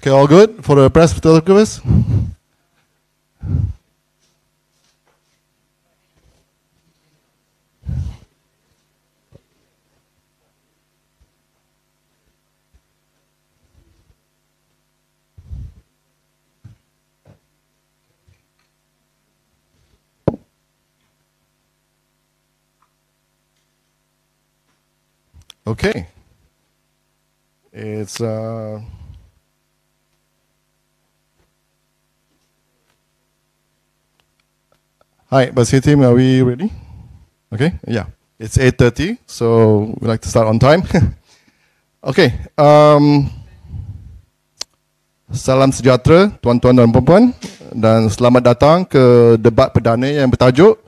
Okay, all good for the press photographers? Okay. It's Hi, Bersih team, are we ready? Okay, yeah. It's 8:30, so we'd like to start on time. Okay. Salam sejahtera, tuan-tuan dan puan-puan, dan selamat datang ke debat perdana yang bertajuk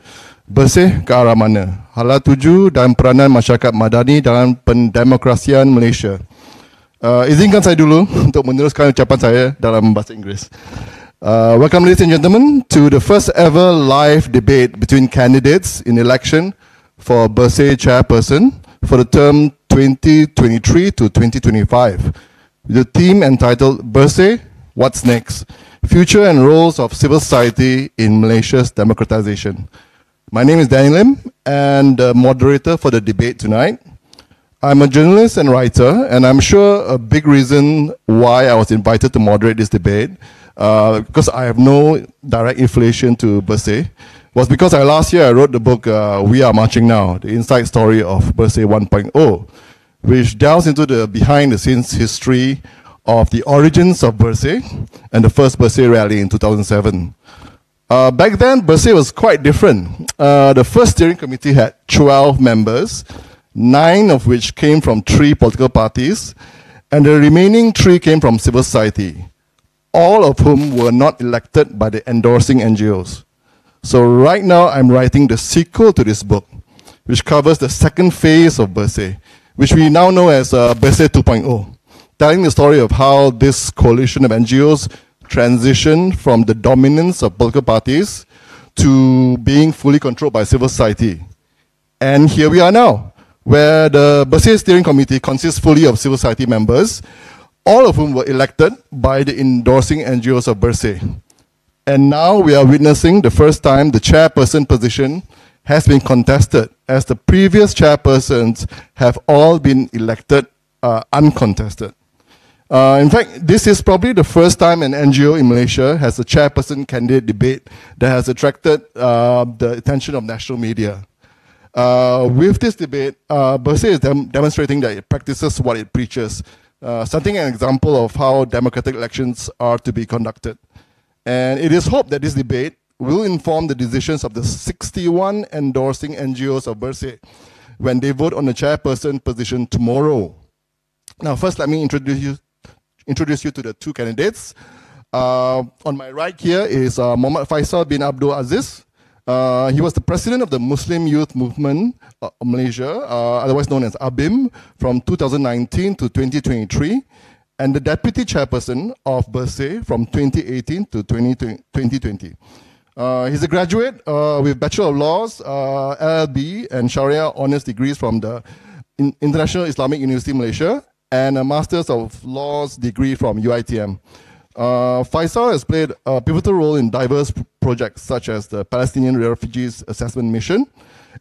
Bersih ke arah mana? Hala tuju dan peranan masyarakat madani dalam pendemokrasian Malaysia. Izinkan saya dulu untuk meneruskan ucapan saya dalam bahasa Inggeris. Welcome, ladies and gentlemen, to the first ever live debate between candidates in election for Bersih chairperson for the term 2023 to 2025. The theme entitled Bersih, What's Next? Future and Roles of Civil Society in Malaysia's Democratization. My name is Daniel Lim, and the moderator for the debate tonight. I'm a journalist and writer, and I'm sure a big reason why I was invited to moderate this debate, because I have no direct affiliation to Bersih, was because last year I wrote the book We Are Marching Now, the inside story of Bersih 1.0, which delves into the behind-the-scenes history of the origins of Bersih and the first Bersih rally in 2007. Back then, Bersih was quite different. The first steering committee had 12 members, 9 of which came from 3 political parties, and the remaining 3 came from civil society, all of whom were not elected by the endorsing NGOs. So right now, I'm writing the sequel to this book, which covers the second phase of Bersih, which we now know as Bersih 2.0, telling the story of how this coalition of NGOs transitioned from the dominance of political parties to being fully controlled by civil society. And here we are now, where the Bersih Steering Committee consists fully of civil society members, all of whom were elected by the endorsing NGOs of Bersih. And now we are witnessing the first time the chairperson position has been contested, as the previous chairpersons have all been elected uncontested. In fact, this is probably the first time an NGO in Malaysia has a chairperson candidate debate that has attracted the attention of national media. With this debate, Bersih is demonstrating that it practices what it preaches, setting an example of how democratic elections are to be conducted. And it is hoped that this debate will inform the decisions of the 61 endorsing NGOs of Bersih when they vote on the chairperson position tomorrow. Now, first, let me introduce you to the 2 candidates. On my right here is Muhammad Faisal bin Abdul Aziz. He was the president of the Muslim Youth Movement of Malaysia, otherwise known as ABIM, from 2019 to 2023, and the deputy chairperson of Bersih from 2018 to 2020. He's a graduate with Bachelor of Laws, LLB, and Sharia Honours degrees from the International Islamic University Malaysia, and a Masters of Laws degree from UiTM. Faisal has played a pivotal role in diverse projects such as the Palestinian Refugees Assessment Mission,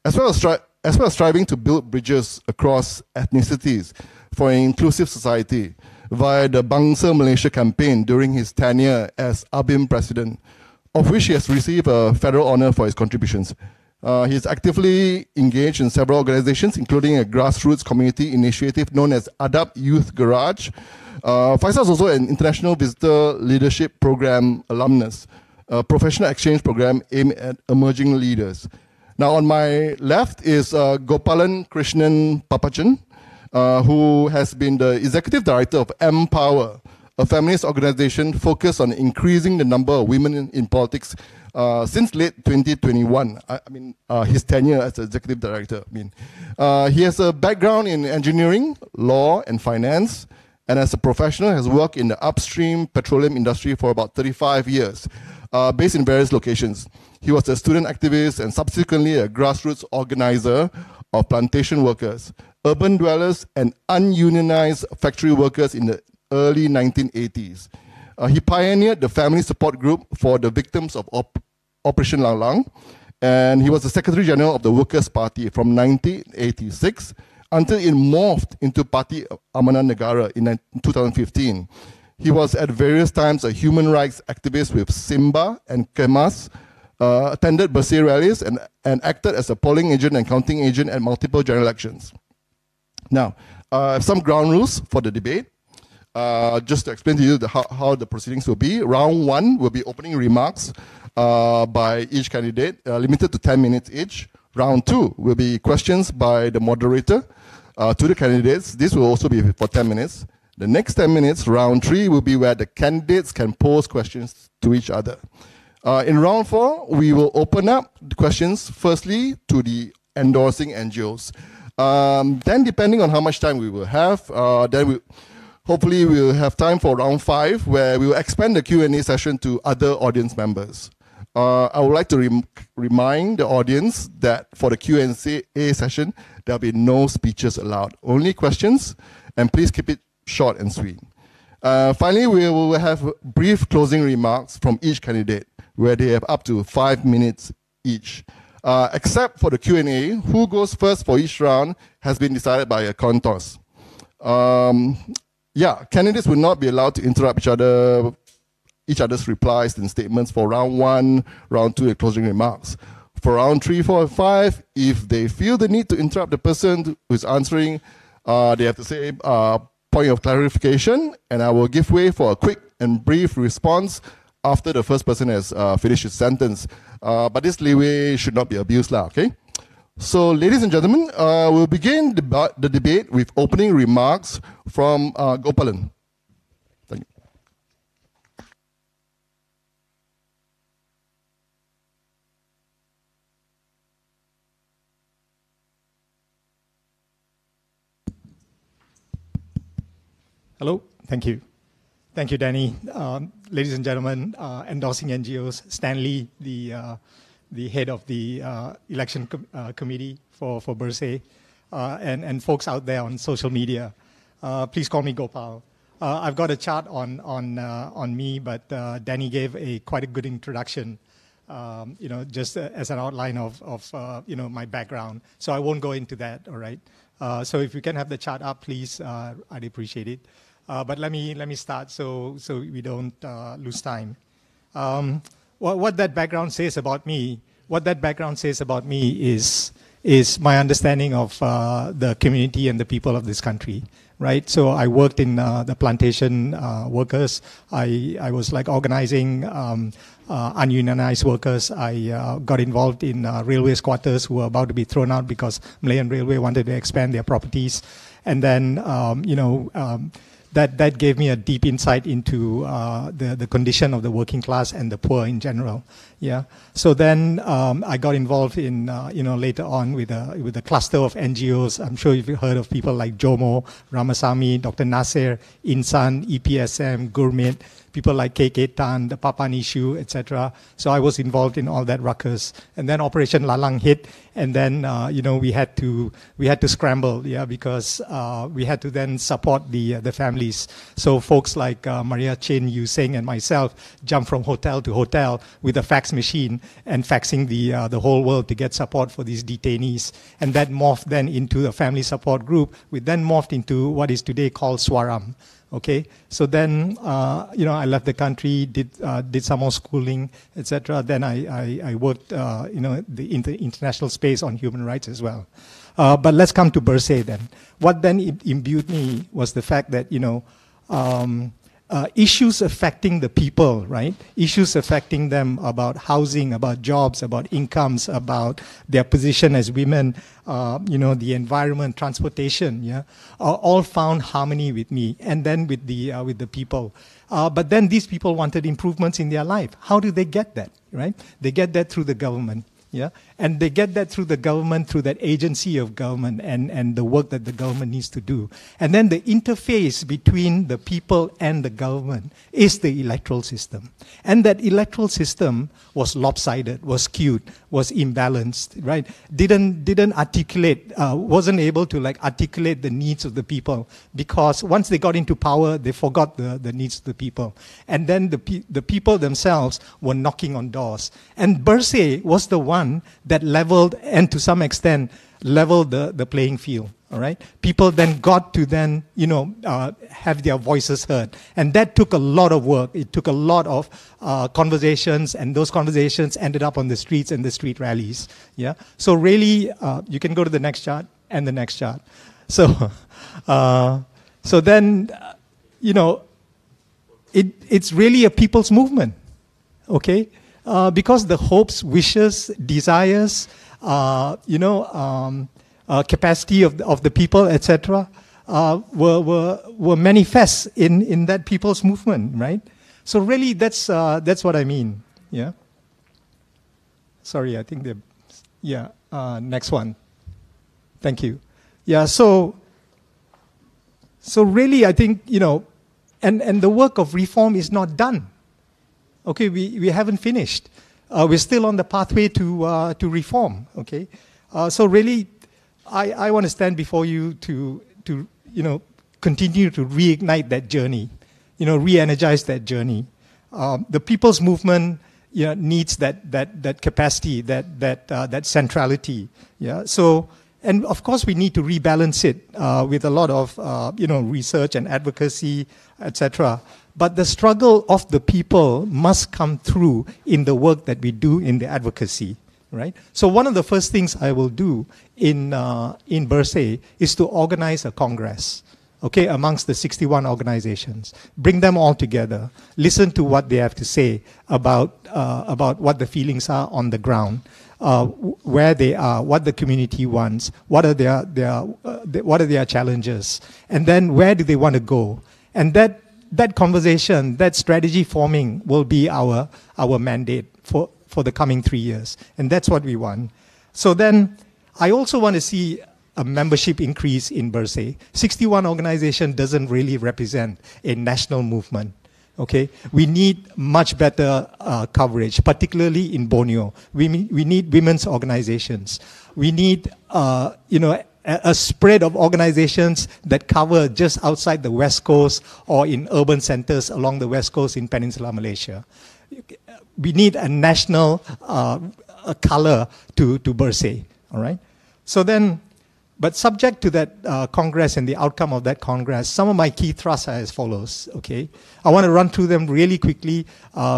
as well as striving to build bridges across ethnicities for an inclusive society via the Bangsa Malaysia campaign during his tenure as ABIM president, of which he has received a federal honour for his contributions. He is actively engaged in several organizations, including a grassroots community initiative known as Adab Youth Garage. Faisal is also an International Visitor Leadership Program alumnus, a professional exchange program aimed at emerging leaders. Now, on my left is Gopalan K Papachan, who has been the executive director of Empower, a feminist organization focused on increasing the number of women in politics since late 2021. His tenure as executive director. He has a background in engineering, law, and finance, and as a professional has worked in the upstream petroleum industry for about 35 years, based in various locations. He was a student activist and subsequently a grassroots organizer of plantation workers, urban dwellers, and ununionized factory workers in the early 1980s. He pioneered the family support group for the victims of Operation Lang Lang, and he was the Secretary General of the Workers' Party from 1986 until it morphed into Parti Amanah Negara in 2015. He was at various times a human rights activist with Simba and Kemas, attended Bersih rallies, and acted as a polling agent and counting agent at multiple general elections. Now, some ground rules for the debate. Just to explain to you how the proceedings will be. Round 1 will be opening remarks by each candidate, limited to 10 minutes each. Round 2 will be questions by the moderator to the candidates. This will also be for 10 minutes. The next 10 minutes, round 3, will be where the candidates can pose questions to each other. In round 4, we will open up the questions firstly to the endorsing NGOs. Then, depending on how much time we will have, hopefully we'll have time for round 5, where we will expand the Q&A session to other audience members. I would like to remind the audience that for the Q&A session, there'll be no speeches allowed, only questions, and please keep it short and sweet. Finally, we will have brief closing remarks from each candidate, where they have up to 5 minutes each. Except for the Q&A, who goes first for each round has been decided by a coin toss. Candidates will not be allowed to interrupt each other's replies and statements for round 1, round 2, and closing remarks. For round 3, 4, and 5, if they feel the need to interrupt the person who is answering, they have to say point of clarification, and I will give way for a quick and brief response after the first person has finished his sentence. But this leeway should not be abused, okay? So, ladies and gentlemen, we'll begin the debate with opening remarks from Gopalan. Thank you. Hello, thank you. Thank you, Danny. Ladies and gentlemen, endorsing NGOs, Stanley, the head of the election committee for Bersih, and folks out there on social media. Please call me Gopal. I've got a chart on me, but Danny gave quite a good introduction, just as an outline of my background. So I won't go into that, all right? So if you can have the chart up, please, I'd appreciate it. But let me start so we don't lose time. What that background says about me, is my understanding of the community and the people of this country, right? So I worked in the plantation workers. I was like organizing ununionized workers. I got involved in railway squatters who were about to be thrown out because Malayan Railway wanted to expand their properties. And then, that gave me a deep insight into the condition of the working class and the poor in general. Yeah. So then I got involved in later on with a cluster of NGOs. I'm sure you've heard of people like Jomo, Ramasamy, Dr. Nasir, Insan, EPSM, Gourmet, people like KK Tan, the Papan issue, etc. So I was involved in all that ruckus. And then Operation Lalang hit, and then we had to scramble, yeah, because we had to then support the families. So folks like Maria Chen, Yu Seng, and myself jumped from hotel to hotel with a fax machine and faxing the whole world to get support for these detainees. And that morphed then into a family support group, which then morphed into what is today called Swaram. Okay, so then I left the country, did some more schooling, etc. Then I worked in the international space on human rights as well. But let's come to Bersih then. What then imbued me was the fact that issues affecting the people, right? Issues affecting them about housing, about jobs, about incomes, about their position as women, the environment, transportation, yeah, all found harmony with me, and then with the people. But then these people wanted improvements in their life. How do they get that, right? They get that through the government. Yeah, and they get that through the government, through that agency of government and the work that the government needs to do. And then the interface between the people and the government is the electoral system. And that electoral system was lopsided, was skewed, was imbalanced, right? Didn't articulate, wasn't able to like articulate the needs of the people, because once they got into power, they forgot the needs of the people. And then the people themselves were knocking on doors. And Bersih was the one that leveled, and to some extent leveled the playing field. All right, people then got to then have their voices heard, and that took a lot of work. It took a lot of conversations, and those conversations ended up on the streets and the street rallies. Yeah, so really, you can go to the next chart and the next chart. So, so then, it's really a people's movement. Okay. Because the hopes, wishes, desires, capacity of the people, etc., were manifest in that people's movement, right? So really, that's what I mean. Yeah. Sorry, I think they're. Yeah. Next one. Thank you. Yeah. So really, I think and the work of reform is not done. Okay, we haven't finished. We're still on the pathway to reform. Okay, so really, I want to stand before you to continue to reignite that journey, re-energize that journey. The people's movement needs that capacity, that centrality. Yeah. So, and of course, we need to rebalance it with a lot of research and advocacy, etc. But the struggle of the people must come through in the work that we do in the advocacy, right? So one of the first things I will do in Bersih is to organize a congress, okay, amongst the 61 organizations. Bring them all together, listen to what they have to say about what the feelings are on the ground, where they are, what the community wants, what are their challenges, and then where do they want to go. And that conversation, that strategy forming will be our mandate for the coming 3 years. And that's what we want. So then I also want to see a membership increase in Bersih. 61 organization doesn't really represent a national movement. Okay, we need much better coverage, particularly in Borneo. We need women's organizations. We need a spread of organizations that cover just outside the West Coast or in urban centers along the West Coast in Peninsular Malaysia. We need a national color to Bersih, all right? So then, but subject to that Congress and the outcome of that Congress, some of my key thrusts are as follows, okay? I want to run through them really quickly.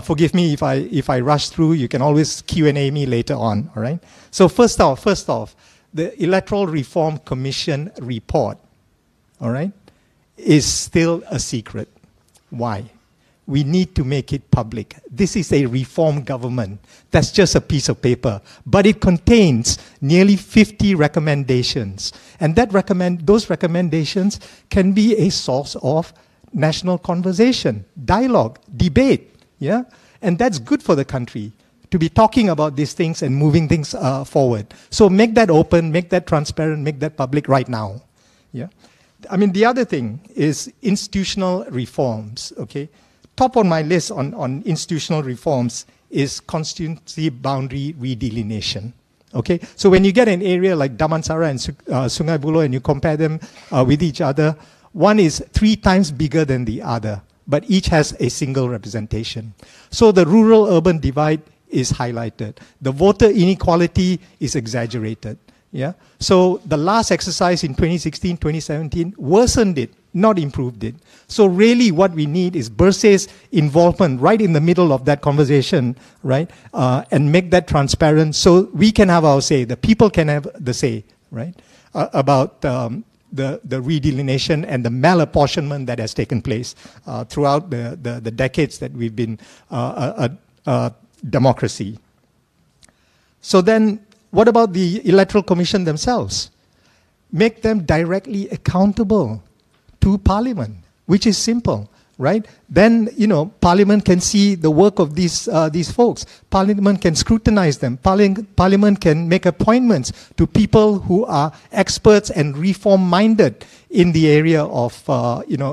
Forgive me if I rush through. You can always Q&A me later on, all right? So first off, the Electoral Reform Commission report, all right, is still a secret. Why? We need to make it public. This is a reform government. That's just a piece of paper. But it contains nearly 50 recommendations. And those recommendations can be a source of national conversation, dialogue, debate. Yeah? And that's good for the country, to be talking about these things and moving things forward. So make that open, make that transparent, make that public right now. Yeah? I mean, the other thing is institutional reforms, okay? Top on my list on institutional reforms is constituency boundary redelineation. Okay, so when you get an area like Damansara and Sungai Buloh and you compare them with each other, one is 3 times bigger than the other, but each has a single representation. So the rural-urban divide is highlighted. The voter inequality is exaggerated. Yeah. So the last exercise in 2016, 2017 worsened it, not improved it. So really what we need is Bersih's involvement right in the middle of that conversation, right? And make that transparent so we can have our say, the people can have the say, right? About the redelineation and the malapportionment that has taken place throughout the decades that we've been a democracy. So then, what about the Electoral Commission themselves? Make them directly accountable to Parliament, which is simple. right? Then, Parliament can see the work of these folks. Parliament can scrutinize them. Parliament can make appointments to people who are experts and reform-minded in the area of,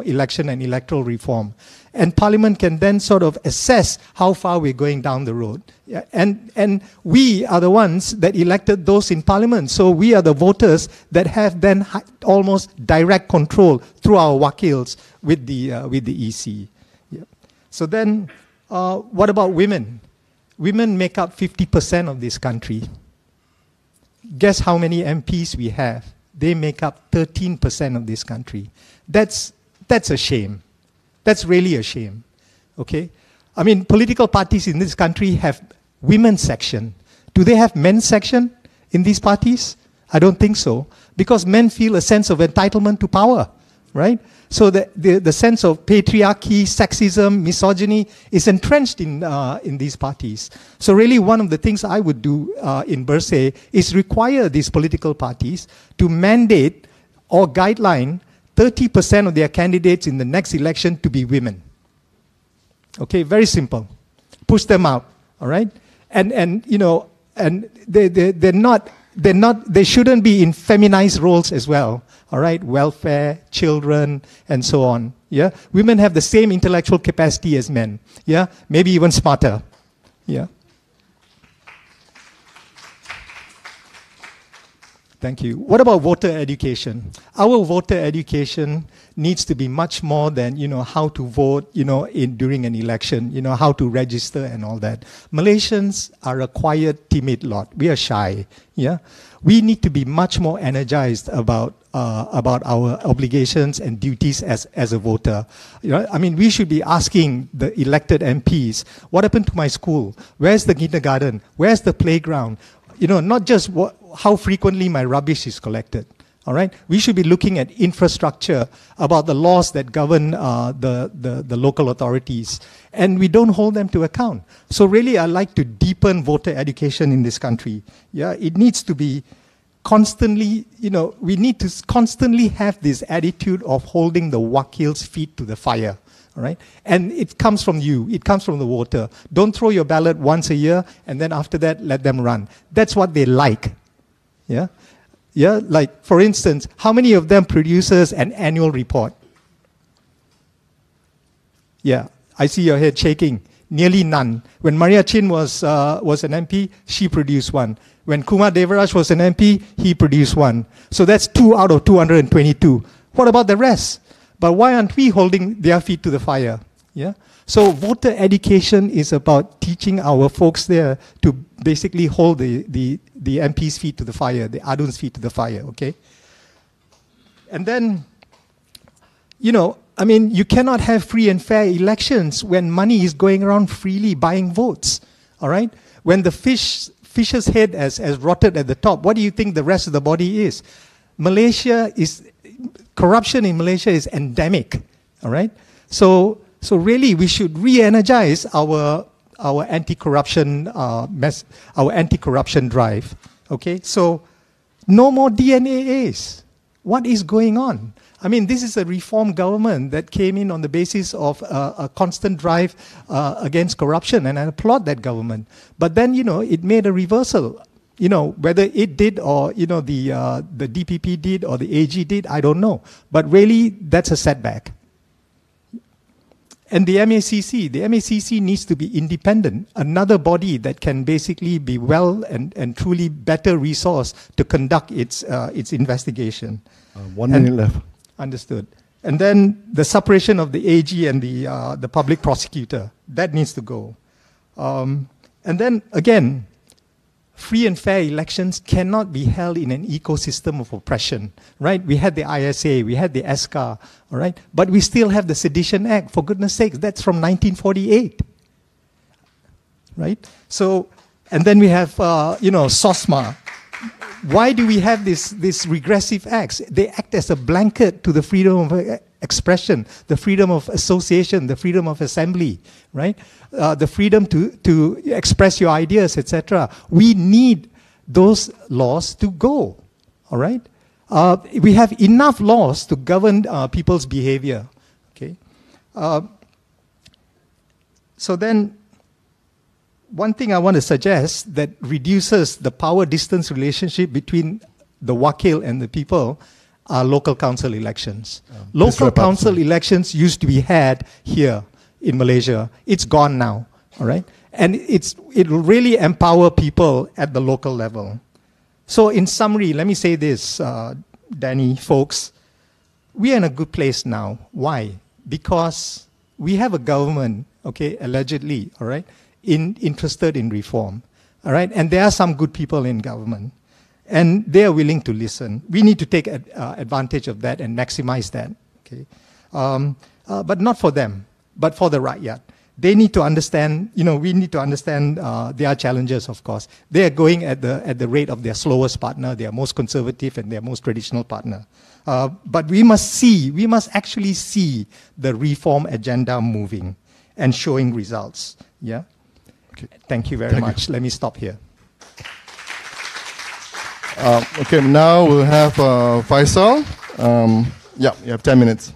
election and electoral reform. And Parliament can then sort of assess how far we're going down the road. Yeah, and we are the ones that elected those in Parliament. So we are the voters that have then almost direct control through our wakils with the EC. Yeah. So then, what about women? Women make up 50% of this country. Guess how many MPs we have? They make up 13% of this country. That's a shame. That's really a shame, okay? I mean, political parties in this country have women's section. Do they have men's section in these parties? I don't think so, because men feel a sense of entitlement to power, right? So the sense of patriarchy, sexism, misogyny is entrenched in these parties. So really one of the things I would do in Bersih is require these political parties to mandate or guideline 30% of their candidates in the next election to be women. Okay, very simple. Push them out, all right? And they shouldn't be in feminized roles as well, all right? Welfare, children, and so on, yeah? Women have the same intellectual capacity as men, yeah? Maybe even smarter, yeah? Thank you. What about voter education? Our voter education needs to be much more than, how to vote, during an election, how to register and all that. Malaysians are a quiet, timid lot. We are shy, yeah? We need to be much more energized about our obligations and duties as a voter. I mean, we should be asking the elected MPs, what happened to my school? Where's the kindergarten? Where's the playground? Not just how frequently my rubbish is collected. All right, we should be looking at infrastructure, about the laws that govern the local authorities, and we don't hold them to account. So really, I like to deepen voter education in this country. Yeah, it needs to be constantly. We need to constantly have this attitude of holding the wakil's feet to the fire. All right? And it comes from you. It comes from the voter. Don't throw your ballot once a year, and then after that, let them run. That's what they like. Yeah? Yeah? Like, for instance, how many of them produces an annual report? Yeah, I see your head shaking. Nearly none. When Maria Chin was an MP, she produced one. When Kumar Devaraj was an MP, he produced one. So that's 2 out of 222. What about the rest? But why aren't we holding their feet to the fire? Yeah. So voter education is about teaching our folks there to basically hold the MP's feet to the fire, the Adun's feet to the fire. Okay. And then, I mean, you cannot have free and fair elections when money is going around freely buying votes. All right. When the fish's head has rotted at the top, what do you think the rest of the body is? Corruption in Malaysia is endemic, all right? So really, we should re-energize our anti-corruption our anti-corruption drive. Okay, so no more DNAAs. What is going on? I mean, this is a reform government that came in on the basis of a constant drive against corruption, and I applaud that government. But then, it made a reversal. Whether it did or, the DPP did or the AG did, I don't know. But really, that's a setback. And the MACC needs to be independent, another body that can basically be well and truly better resourced to conduct its investigation. 1 minute left. Understood. And then the separation of the AG and the public prosecutor, that needs to go. And then, again, free and fair elections cannot be held in an ecosystem of oppression, right? We had the ISA, we had the ESCA, all right? But we still have the Sedition Act, for goodness sakes, that's from 1948, right? So, and then we have, SOSMA. Why do we have these regressive acts? They act as a blanket to the freedom of expression, the freedom of association, the freedom of assembly, right? The freedom to express your ideas, etc. We need those laws to go, all right? We have enough laws to govern people's behavior, okay? So then, one thing I want to suggest that reduces the power distance relationship between the wakil and the people are local council elections. Local council elections used to be had here in Malaysia. It's gone now, all right? And it will really empower people at the local level. So in summary, let me say this, Danny, folks, we are in a good place now. Why? Because we have a government, okay, allegedly, all right, interested in reform, all right? And there are some good people in government, and they are willing to listen. We need to take advantage of that and maximize that, okay? But not for them, but for the rakyat. They need to understand, you know, we need to understand their challenges, of course. They are going at the rate of their slowest partner, their most conservative and their most traditional partner. But we must actually see the reform agenda moving and showing results, yeah? Okay. Thank you very much. Let me stop here. Okay, now we'll have Faisal. Yeah, you have 10 minutes.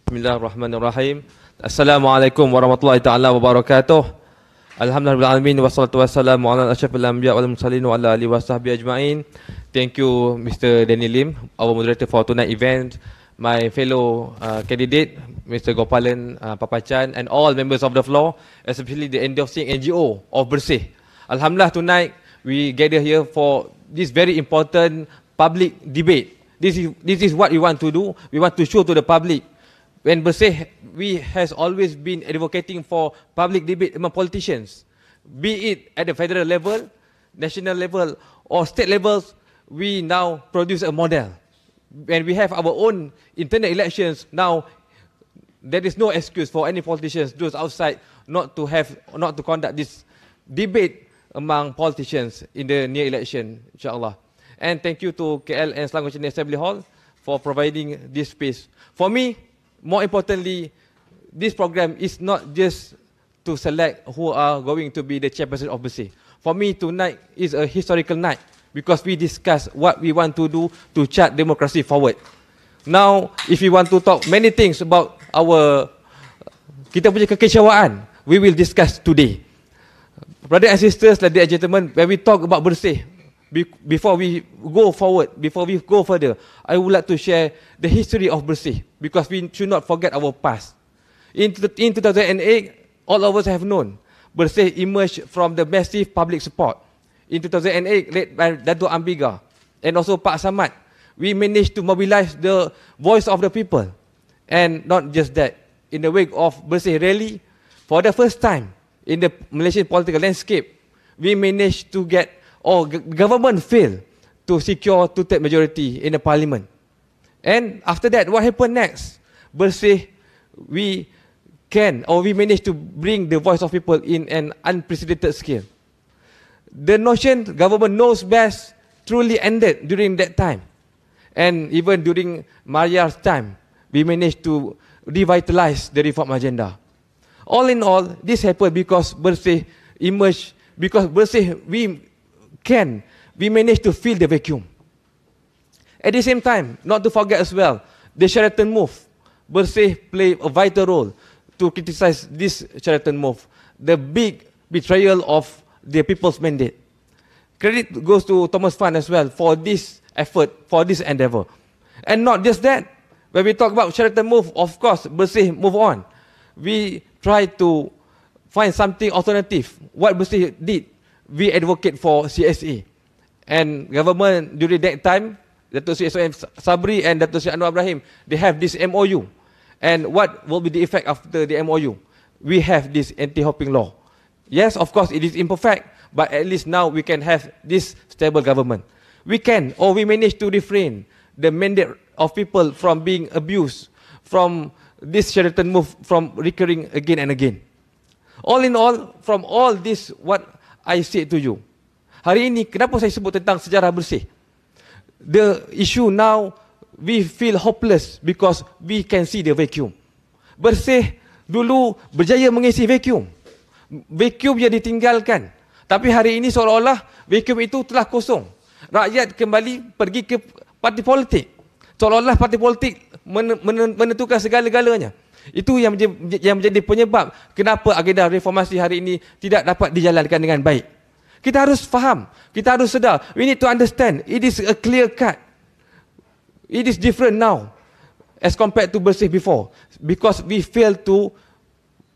Bismillahirrahmanirrahim. Assalamualaikum warahmatullahi taala wabarakatuh. Alhamdulillahirabbil wassalatu wassalamu ala asyrafil anbiya wal mursalin wa ala alihi wasahbihi ajmain. Thank you Mr. Danny Lim, our moderator for tonight event, my fellow candidate Mr. Gopalan Papachan, and all members of the floor, especially the endorsing NGO of Bersih. Alhamdulillah, tonight we gather here for this very important public debate. This is what we want to do. We want to show to the public. When Bersih, we has always been advocating for public debate among politicians, be it at the federal level, national level, or state levels. We now produce a model. When we have our own internal elections, now there is no excuse for any politicians, those outside, not to conduct this debate among politicians in the near election, inshallah. And thank you to KL and Selangor Assembly Hall for providing this space. For me, more importantly, this program is not just to select who are going to be the chairperson of Bersih. For me, tonight is a historical night because we discuss what we want to do to chart democracy forward. Now, if we want to talk many things about kita punya kekecewaan, we will discuss today. Brothers and sisters, ladies and gentlemen, when we talk about Bersih, before we go forward, before we go further, I would like to share the history of Bersih because we should not forget our past. In 2008, all of us have known Bersih emerged from the massive public support. In 2008, led by Dato' Ambiga and also Pak Samad, we managed to mobilize the voice of the people. And not just that, in the wake of Bersih rally, for the first time in the Malaysian political landscape, we managed to get, or government failed to secure two-third majority in the parliament. And after that, what happened next? Bersih, we managed to bring the voice of people in an unprecedented scale. The notion government knows best truly ended during that time. And even during Maria's time, we managed to revitalize the reform agenda. All in all, this happened because Bersih emerged, because Bersih, we managed to fill the vacuum. At the same time, not to forget as well, the Sheraton move. Bersih played a vital role to criticize this Sheraton move, the big betrayal of the people's mandate. Credit goes to Thomas Fan as well for this effort, for this endeavor. And not just that, when we talk about Sheraton move, of course, Bersih move on. We try to find something alternative. What Bersih did, we advocate for CSA. And government during that time, Dato' Sri S.O.M. Sabri and Dato' Sri Anwar Ibrahim, they have this MOU. And what will be the effect after the MOU? We have this anti-hopping law. Yes, of course, it is imperfect, but at least now we can have this stable government. We can, or we manage to refrain the mandate of people from being abused, from this Sheraton move from recurring again and again. All in all, from all this, what I said to you, hari ini, kenapa saya sebut tentang sejarah Bersih? The issue now, we feel hopeless because we can see the vacuum. Bersih dulu berjaya mengisi vacuum. Vacuum yang ditinggalkan. Tapi hari ini seolah-olah vacuum itu telah kosong. Rakyat kembali pergi ke parti politik. Seolah-olah parti politik menentukan segala-galanya. Itu yang menjadi penyebab kenapa agenda reformasi hari ini tidak dapat dijalankan dengan baik. Kita harus faham, kita harus sedar. We need to understand, it is a clear cut. It is different now as compared to Bersih before, because we fail to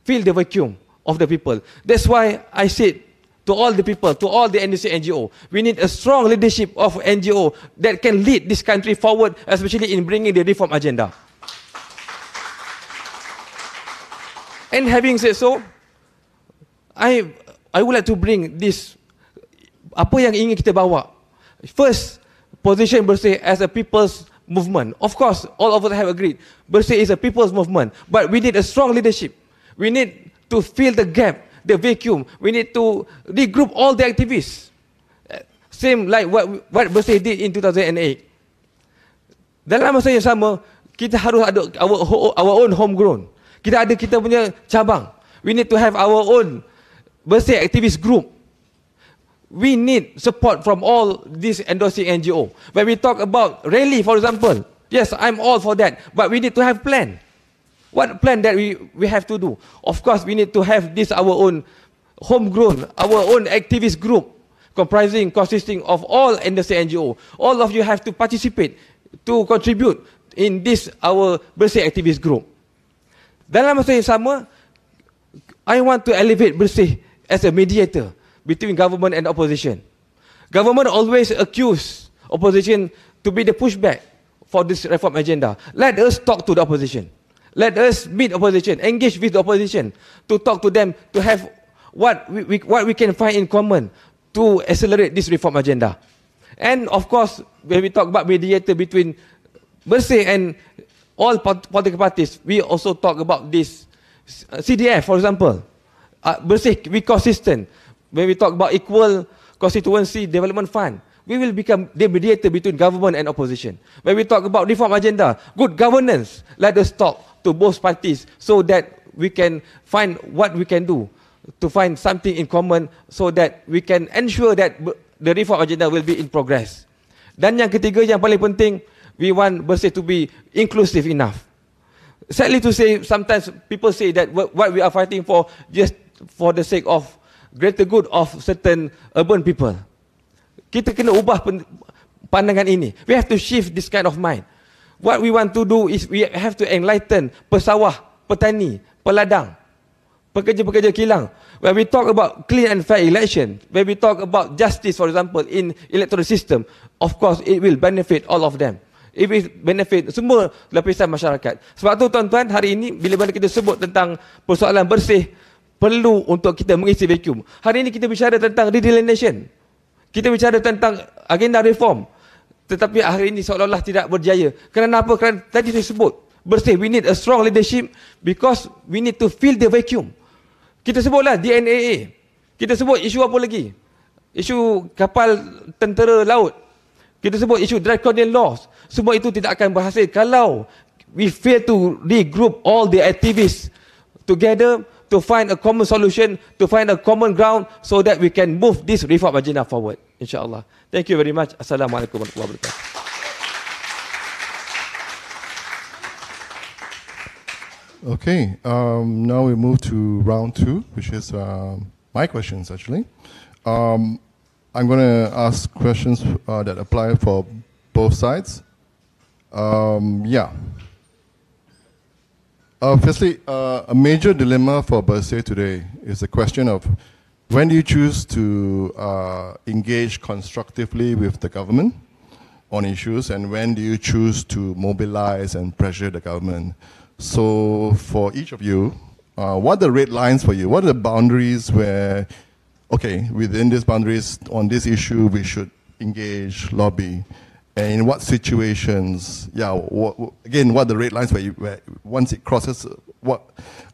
fill the vacuum of the people. That's why I said to all the people, to all the NDC NGO, we need a strong leadership of NGO that can lead this country forward, especially in bringing the reform agenda. And having said so, I would like to bring this, apa yang ingin kita bawa. First, position Bersih as a people's movement. Of course, all of us have agreed, Bersih is a people's movement, but we need a strong leadership. We need to fill the gap, the vacuum. We need to regroup all the activists. Same like what Bersih did in 2008. Dalam masa yang sama, kita harus ada our own homegrown. Kita punya cabang. We need to have our own Bersih activist group. We need support from all these endorsing NGO. When we talk about rally, for example, yes, I'm all for that, but we need to have plan. What plan that we have to do? Of course, we need to have this our own homegrown, our own activist group, consisting of all endorsing NGO. All of you have to participate, to contribute in this our Bersih activist group. Dalam masa yang sama, I want to elevate Bersih as a mediator between government and opposition. Government always accuse opposition to be the pushback for this reform agenda. Let us talk to the opposition. Let us meet opposition, engage with the opposition, to talk to them, to have what we can find in common to accelerate this reform agenda. And of course, when we talk about mediator between Bersih and all political parties, we also talk about this CDF, for example. Bersih, we consistent. When we talk about equal constituency development fund, we will become the mediator between government and opposition. When we talk about reform agenda, good governance, let us talk to both parties so that we can find what we can do to find something in common, so that we can ensure that the reform agenda will be in progress. Dan yang ketiga, yang paling penting, we want Bersih to be inclusive enough. Sadly to say, sometimes people say that what we are fighting for just for the sake of greater good of certain urban people. Kita kena ubah pandangan ini. We have to shift this kind of mind. What we want to do is we have to enlighten pesawah, petani, peladang, pekerja-pekerja kilang. When we talk about clean and fair election, when we talk about justice, for example, in electoral system, of course it will benefit all of them. It will benefit semua lapisan masyarakat. Sebab tu tuan-tuan, hari ini bila kita sebut tentang persoalan Bersih, perlu untuk kita mengisi vacuum. Hari ini kita bicara tentang redelineation. Kita bicara tentang agenda reform. Tetapi hari ini seolah-olah tidak berjaya. Kenapa? Kerana tadi saya sebut, Bersih, we need a strong leadership because we need to fill the vacuum. Kita sebutlah DNAA. Kita sebut isu apa lagi? Isu kapal tentera laut. Kita sebut isu draconian laws. Semua itu tidak akan berhasil kalau we fail to regroup all the activists together to find a common solution, to find a common ground, so that we can move this reform agenda forward. InsyaAllah. Thank you very much. Assalamualaikum warahmatullahi wabarakatuh. Okay, now we move to round two, which is my questions actually. I'm going to ask questions that apply for both sides. Firstly, a major dilemma for Bersih today is the question of when do you choose to engage constructively with the government on issues, and when do you choose to mobilize and pressure the government? So for each of you, what are the red lines for you? What are the boundaries where, okay, within these boundaries on this issue we should engage, lobby, and in what situations, again, what are the red lines where once it crosses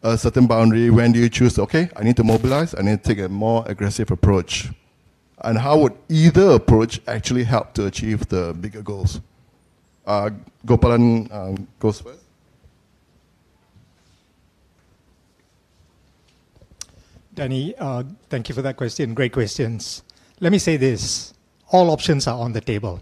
a certain boundary, when do you choose, okay, I need to mobilize, I need to take a more aggressive approach? And how would either approach actually help to achieve the bigger goals? Gopalan goes first. Danny, thank you for that question. Great questions. Let me say this. All options are on the table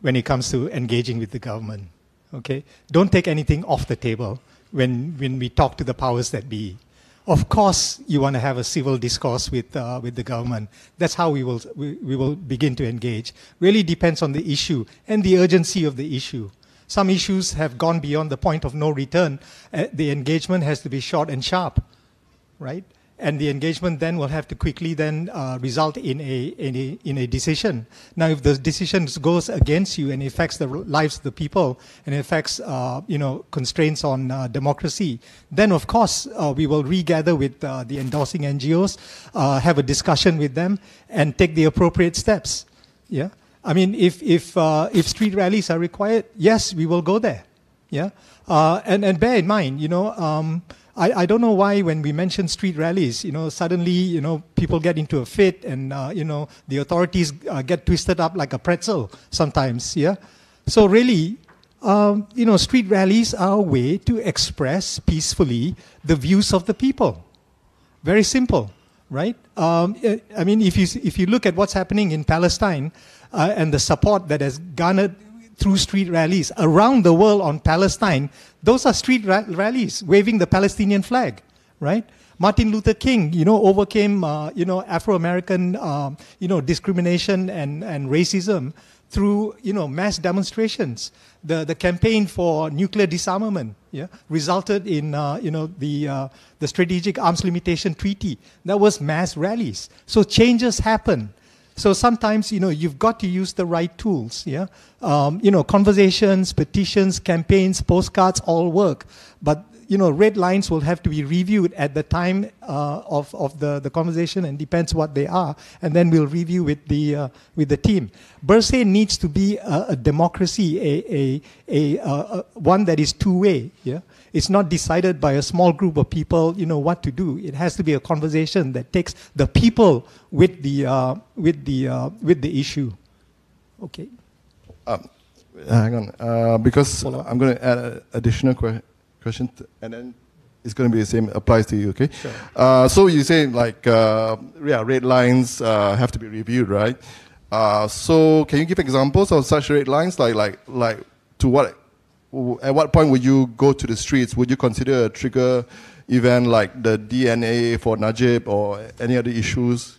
when it comes to engaging with the government. Okay? Don't take anything off the table when we talk to the powers that be. Of course, you want to have a civil discourse with the government. That's how we will begin to engage. Really depends on the issue and the urgency of the issue. Some issues have gone beyond the point of no return. The engagement has to be short and sharp, right? And the engagement then will have to quickly then result in a decision. Now, if the decision goes against you and affects the lives of the people and affects constraints on democracy, then of course we will regather with the endorsing NGOs, have a discussion with them, and take the appropriate steps. Yeah, I mean, if street rallies are required, yes, we will go there. Yeah, and bear in mind, I don't know why when we mention street rallies, suddenly, people get into a fit and, the authorities get twisted up like a pretzel sometimes, yeah? So really, street rallies are a way to express peacefully the views of the people. Very simple, right? I mean, if you look at what's happening in Palestine and the support that has garnered through street rallies around the world on Palestine, those are street rallies waving the Palestinian flag, right? Martin Luther King, overcame, Afro-American, discrimination and racism through, mass demonstrations. The campaign for nuclear disarmament, resulted in, the Strategic Arms Limitation Treaty. That was mass rallies. So changes happen. So sometimes, you've got to use the right tools, yeah? Conversations, petitions, campaigns, postcards all work. But, red lines will have to be reviewed at the time of the conversation, and depends what they are. And then we'll review with the team. Bersih needs to be a democracy, one that is two-way, yeah? It's not decided by a small group of people, what to do. It has to be a conversation that takes the people with the issue. Okay. Hang on, because I'm going to add an additional question, and then it's going to be the same, applies to you, okay? Sure. So you say red lines have to be reviewed, right? So can you give examples of such red lines, like to what? At what point would you go to the streets? Would you consider a trigger event like the DNA for Najib or any other issues?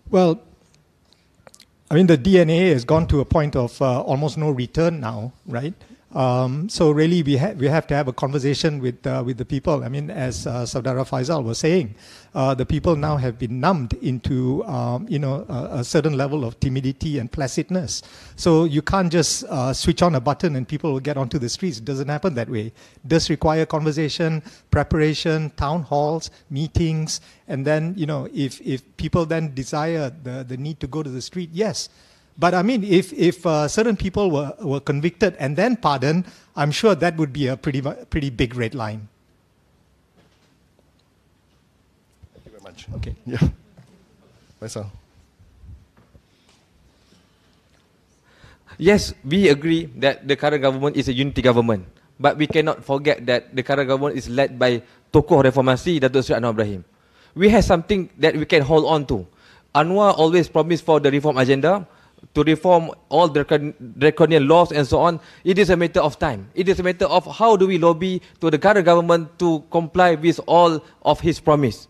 Well, I mean, the DNA has gone to a point of almost no return now, right? So really, we have to have a conversation with the people. I mean, as Saudara Faisal was saying, the people now have been numbed into a certain level of timidity and placidness. So you can't just switch on a button and people will get onto the streets. It doesn't happen that way. It does require conversation, preparation, town halls, meetings, and then if people then desire the need to go to the street, yes. But I mean, if certain people were convicted and then pardoned, I'm sure that would be a pretty big red line. Thank you very much. Okay. Yeah. Faisal. Yes, we agree that the current government is a unity government. But we cannot forget that the current government is led by tokoh reformasi Datuk Seri Anwar Ibrahim. We have something that we can hold on to. Anwar always promised for the reform agenda, to reform all the draconian laws and so on. It is a matter of time. It is a matter of how do we lobby to the current government to comply with all of his promise.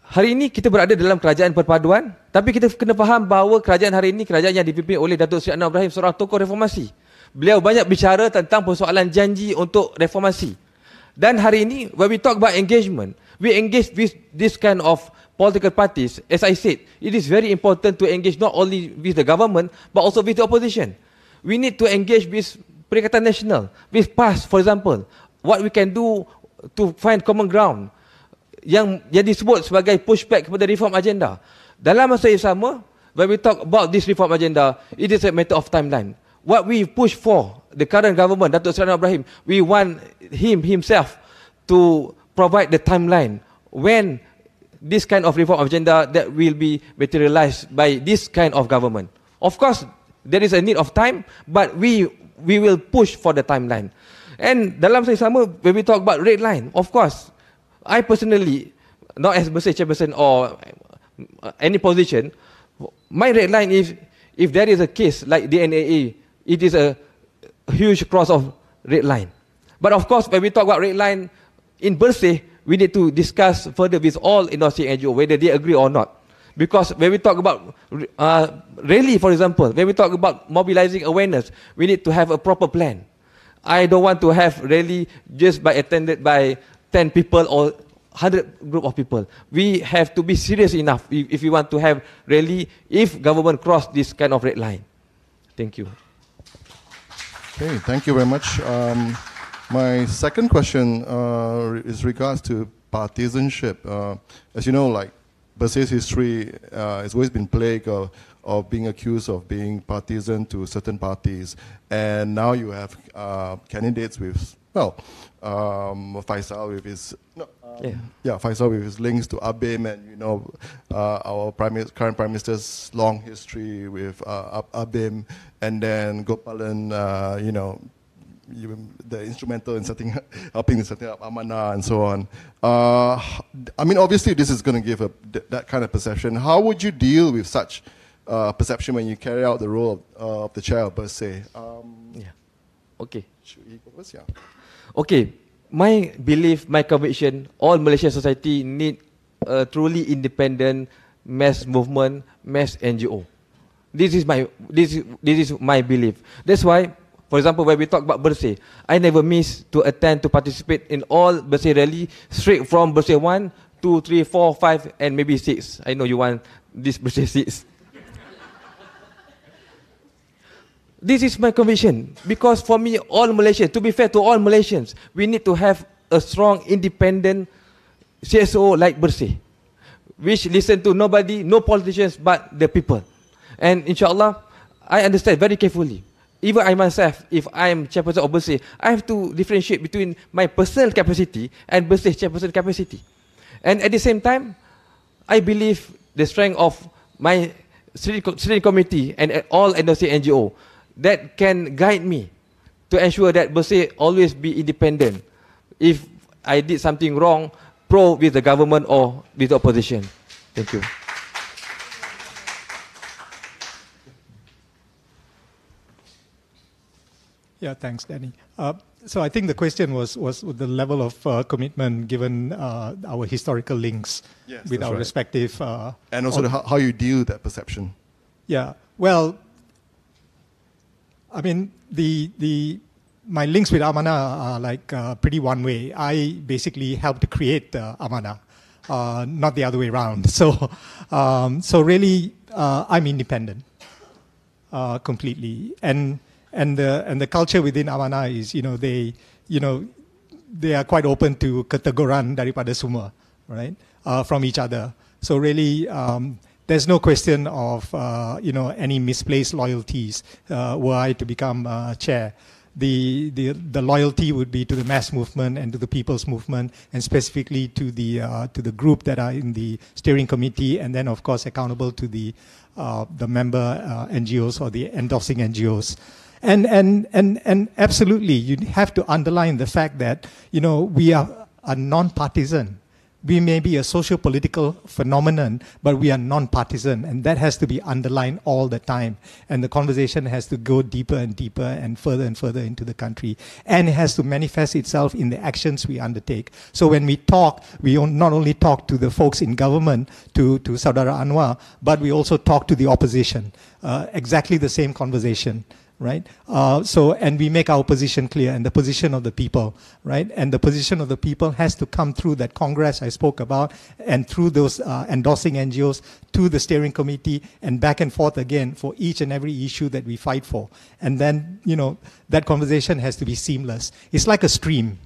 Hari ini kita berada dalam kerajaan perpaduan, tapi kita kena faham bahawa kerajaan hari ini kerajaan yang dipimpin oleh Datuk Seri Anwar Ibrahim, seorang tokoh reformasi. Beliau banyak bicara tentang persoalan janji untuk reformasi. Dan hari ini, when we talk about engagement, we engage with this kind of political parties. As I said, it is very important to engage not only with the government, but also with the opposition. We need to engage with Perikatan Nasional, with PAS, for example. What we can do to find common ground, yang disebut sebagai pushback kepada reform agenda. Dalam masa yang sama, when we talk about this reform agenda, it is a matter of timeline. What we push for, the current government, Datuk Seri Anwar Ibrahim, we want himself to provide the timeline when this kind of reform agenda that will be materialized by this kind of government. Of course, there is a need of time, but we will push for the timeline. And dalam saya sama, when we talk about red line, of course, I personally, not as Bersih chairperson or any position, my red line is if there is a case like DNAE, it is a huge cross of red line. But of course, when we talk about red line in Bersih, we need to discuss further with all endorsing NGO whether they agree or not. Because when we talk about rally, for example, when we talk about mobilizing awareness, we need to have a proper plan. I don't want to have rally just by attended by 10 people or 100 group of people. We have to be serious enough if we want to have rally if government cross this kind of red line. Thank you. Okay, thank you very much. My second question is regards to partisanship. As you know, like Bersih's history has always been plagued of being accused of being partisan to certain parties, and now you have candidates with, well, Faisal with his Faisal with his links to ABIM, and you know our current Prime Minister's long history with ABIM, and then Gopalan, you know, the instrumental in helping in setting up Amanah and so on. I mean, obviously this is going to give that kind of perception. How would you deal with such perception when you carry out the role of the chair of Bersih? Okay. Should we go first? Yeah. Okay. My belief, my conviction, all Malaysian society need a truly independent mass movement, mass NGO. This is my belief. That's why, for example, when we talk about Bersih, I never miss to attend to participate in all Bersih rally, straight from Bersih 1, 2, 3, 4, 5, and maybe 6. I know you want this Bersih 6. This is my conviction, because for me, all Malaysians, to be fair to all Malaysians, we need to have a strong, independent CSO like Bersih, which listen to nobody, no politicians, but the people. And inshallah, I understand very carefully. Even I myself, if I am chairperson of Bersih, I have to differentiate between my personal capacity and Bersih chairperson capacity. And at the same time, I believe the strength of my steering committee and all endorsing NGO that can guide me to ensure that Bersih always be independent if I did something wrong, pro with the government or with the opposition. Thank you. Yeah, thanks, Danny. So I think the question was the level of commitment given our historical links with our respective... and also how you deal with that perception. Yeah, well, I mean, my links with Amanah are like pretty one way. I basically helped to create Amanah, not the other way around. So, so really, I'm independent completely. And the culture within Amanah is, they are quite open to keteguran daripada semua, right, from each other. So really, there's no question of any misplaced loyalties were I to become chair. The loyalty would be to the mass movement and to the people's movement, and specifically to the group that are in the steering committee, and then of course accountable to the member NGOs or the endorsing NGOs. And absolutely, you have to underline the fact that we are a non-partisan. We may be a socio-political phenomenon, but we are non-partisan, and that has to be underlined all the time. And the conversation has to go deeper and deeper and further into the country. And it has to manifest itself in the actions we undertake. So when we talk, we not only talk to the folks in government, to Saudara Anwar, but we also talk to the opposition. Exactly the same conversation. Right? And we make our position clear, and the position of the people, right? And the position of the people has to come through that Congress I spoke about, and through those endorsing NGOs to the steering committee, and back and forth again for each and every issue that we fight for. And then, that conversation has to be seamless. It's like a stream,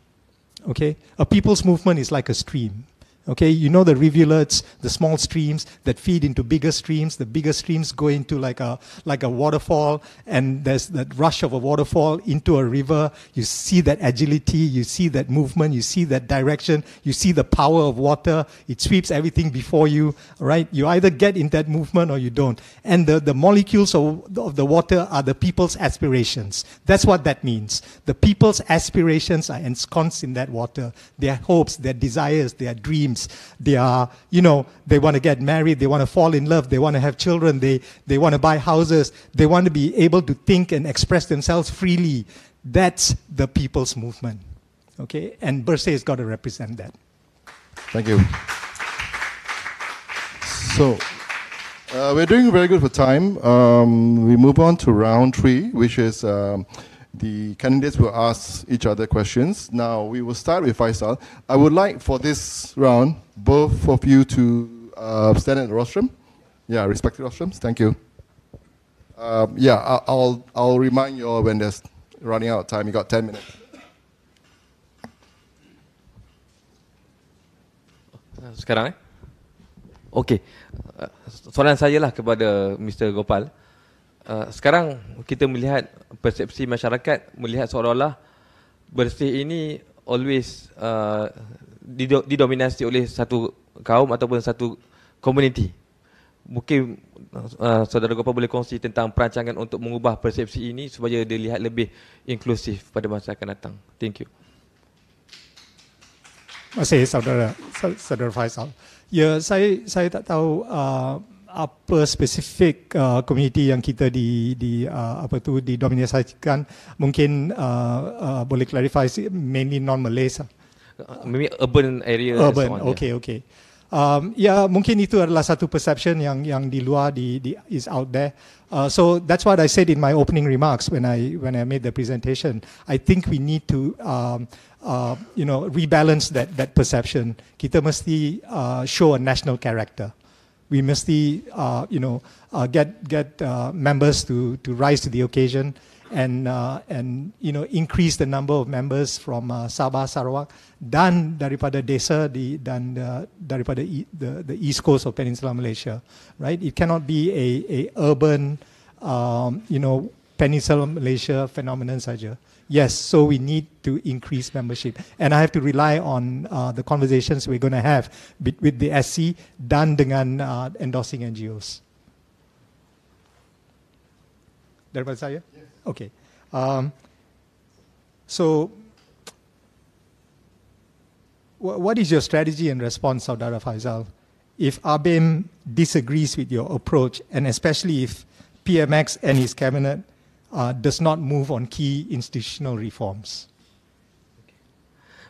okay? A people's movement is like a stream. Okay, you know the rivulets, the small streams that feed into bigger streams. The bigger streams go into like a waterfall, and there's that rush of a waterfall into a river. You see that agility, you see that movement, you see that direction, you see the power of water. It sweeps everything before you, right? You either get in that movement or you don't. And the molecules of the water are the people's aspirations. That's what that means. The people's aspirations are ensconced in that water. Their hopes, their desires, their dreams. They are, they want to get married, they want to fall in love, they want to have children, they want to buy houses, they want to be able to think and express themselves freely. That's the people's movement. Okay? And Bersih has got to represent that. Thank you. So, we're doing very good for time. We move on to round 3, which is the candidates will ask each other questions. Now, we will start with Faisal. I would like for this round, both of you to stand at the rostrum. Yeah, respective rostrums. Thank you. I'll remind you all when there's running out of time. You got 10 minutes. Sekarang Okey. Soalan saya lah kepada Mr. Gopal. Sekarang kita melihat persepsi masyarakat melihat seolah-olah Bersih ini always didominasi oleh satu kaum ataupun satu komuniti. Mungkin saudara Gopal boleh kongsi tentang perancangan untuk mengubah persepsi ini supaya dilihat lebih inklusif pada masa akan datang. Thank you. Terima kasih saudara Faisal. Ya, saya tak tahu apa spesifik komuniti yang kita didominasikan. Mungkin boleh clarify, mainly non-Malays. Maybe urban area. Urban, okay. Ya, mungkin itu adalah satu perception yang di luar is out there. So that's what I said in my opening remarks when I made the presentation. I think we need to rebalance that perception. Kita mesti show a national character. We mesti get members to rise to the occasion and increase the number of members from Sabah, Sarawak dan daripada desa dan daripada the east coast of Peninsular Malaysia, right? It cannot be a urban Peninsular Malaysia phenomenon saja. Yes, so we need to increase membership, and I have to rely on the conversations we're going to have with the SC dan dengan endorsing NGOs. Daripada saya? Yes. Okay. So, what is your strategy and response, Saudara Faisal, if ABIM disagrees with your approach, and especially if PMX and his cabinet does not move on key institutional reforms?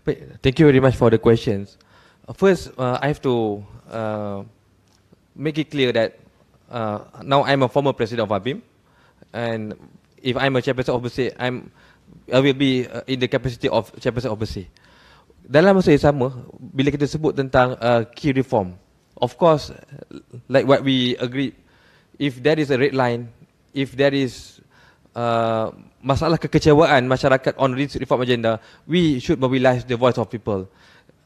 Thank you very much for the questions. First, I have to make it clear that now I'm a former president of ABIM, and if I'm a chairperson of Bersih, I will be in the capacity of chairperson of Bersih. Dalam masa yang sama, bila kita sebut tentang key reform, of course, like what we agreed, if there is a red line, if there is masalah kekecewaan masyarakat on this reform agenda, we should mobilize the voice of people.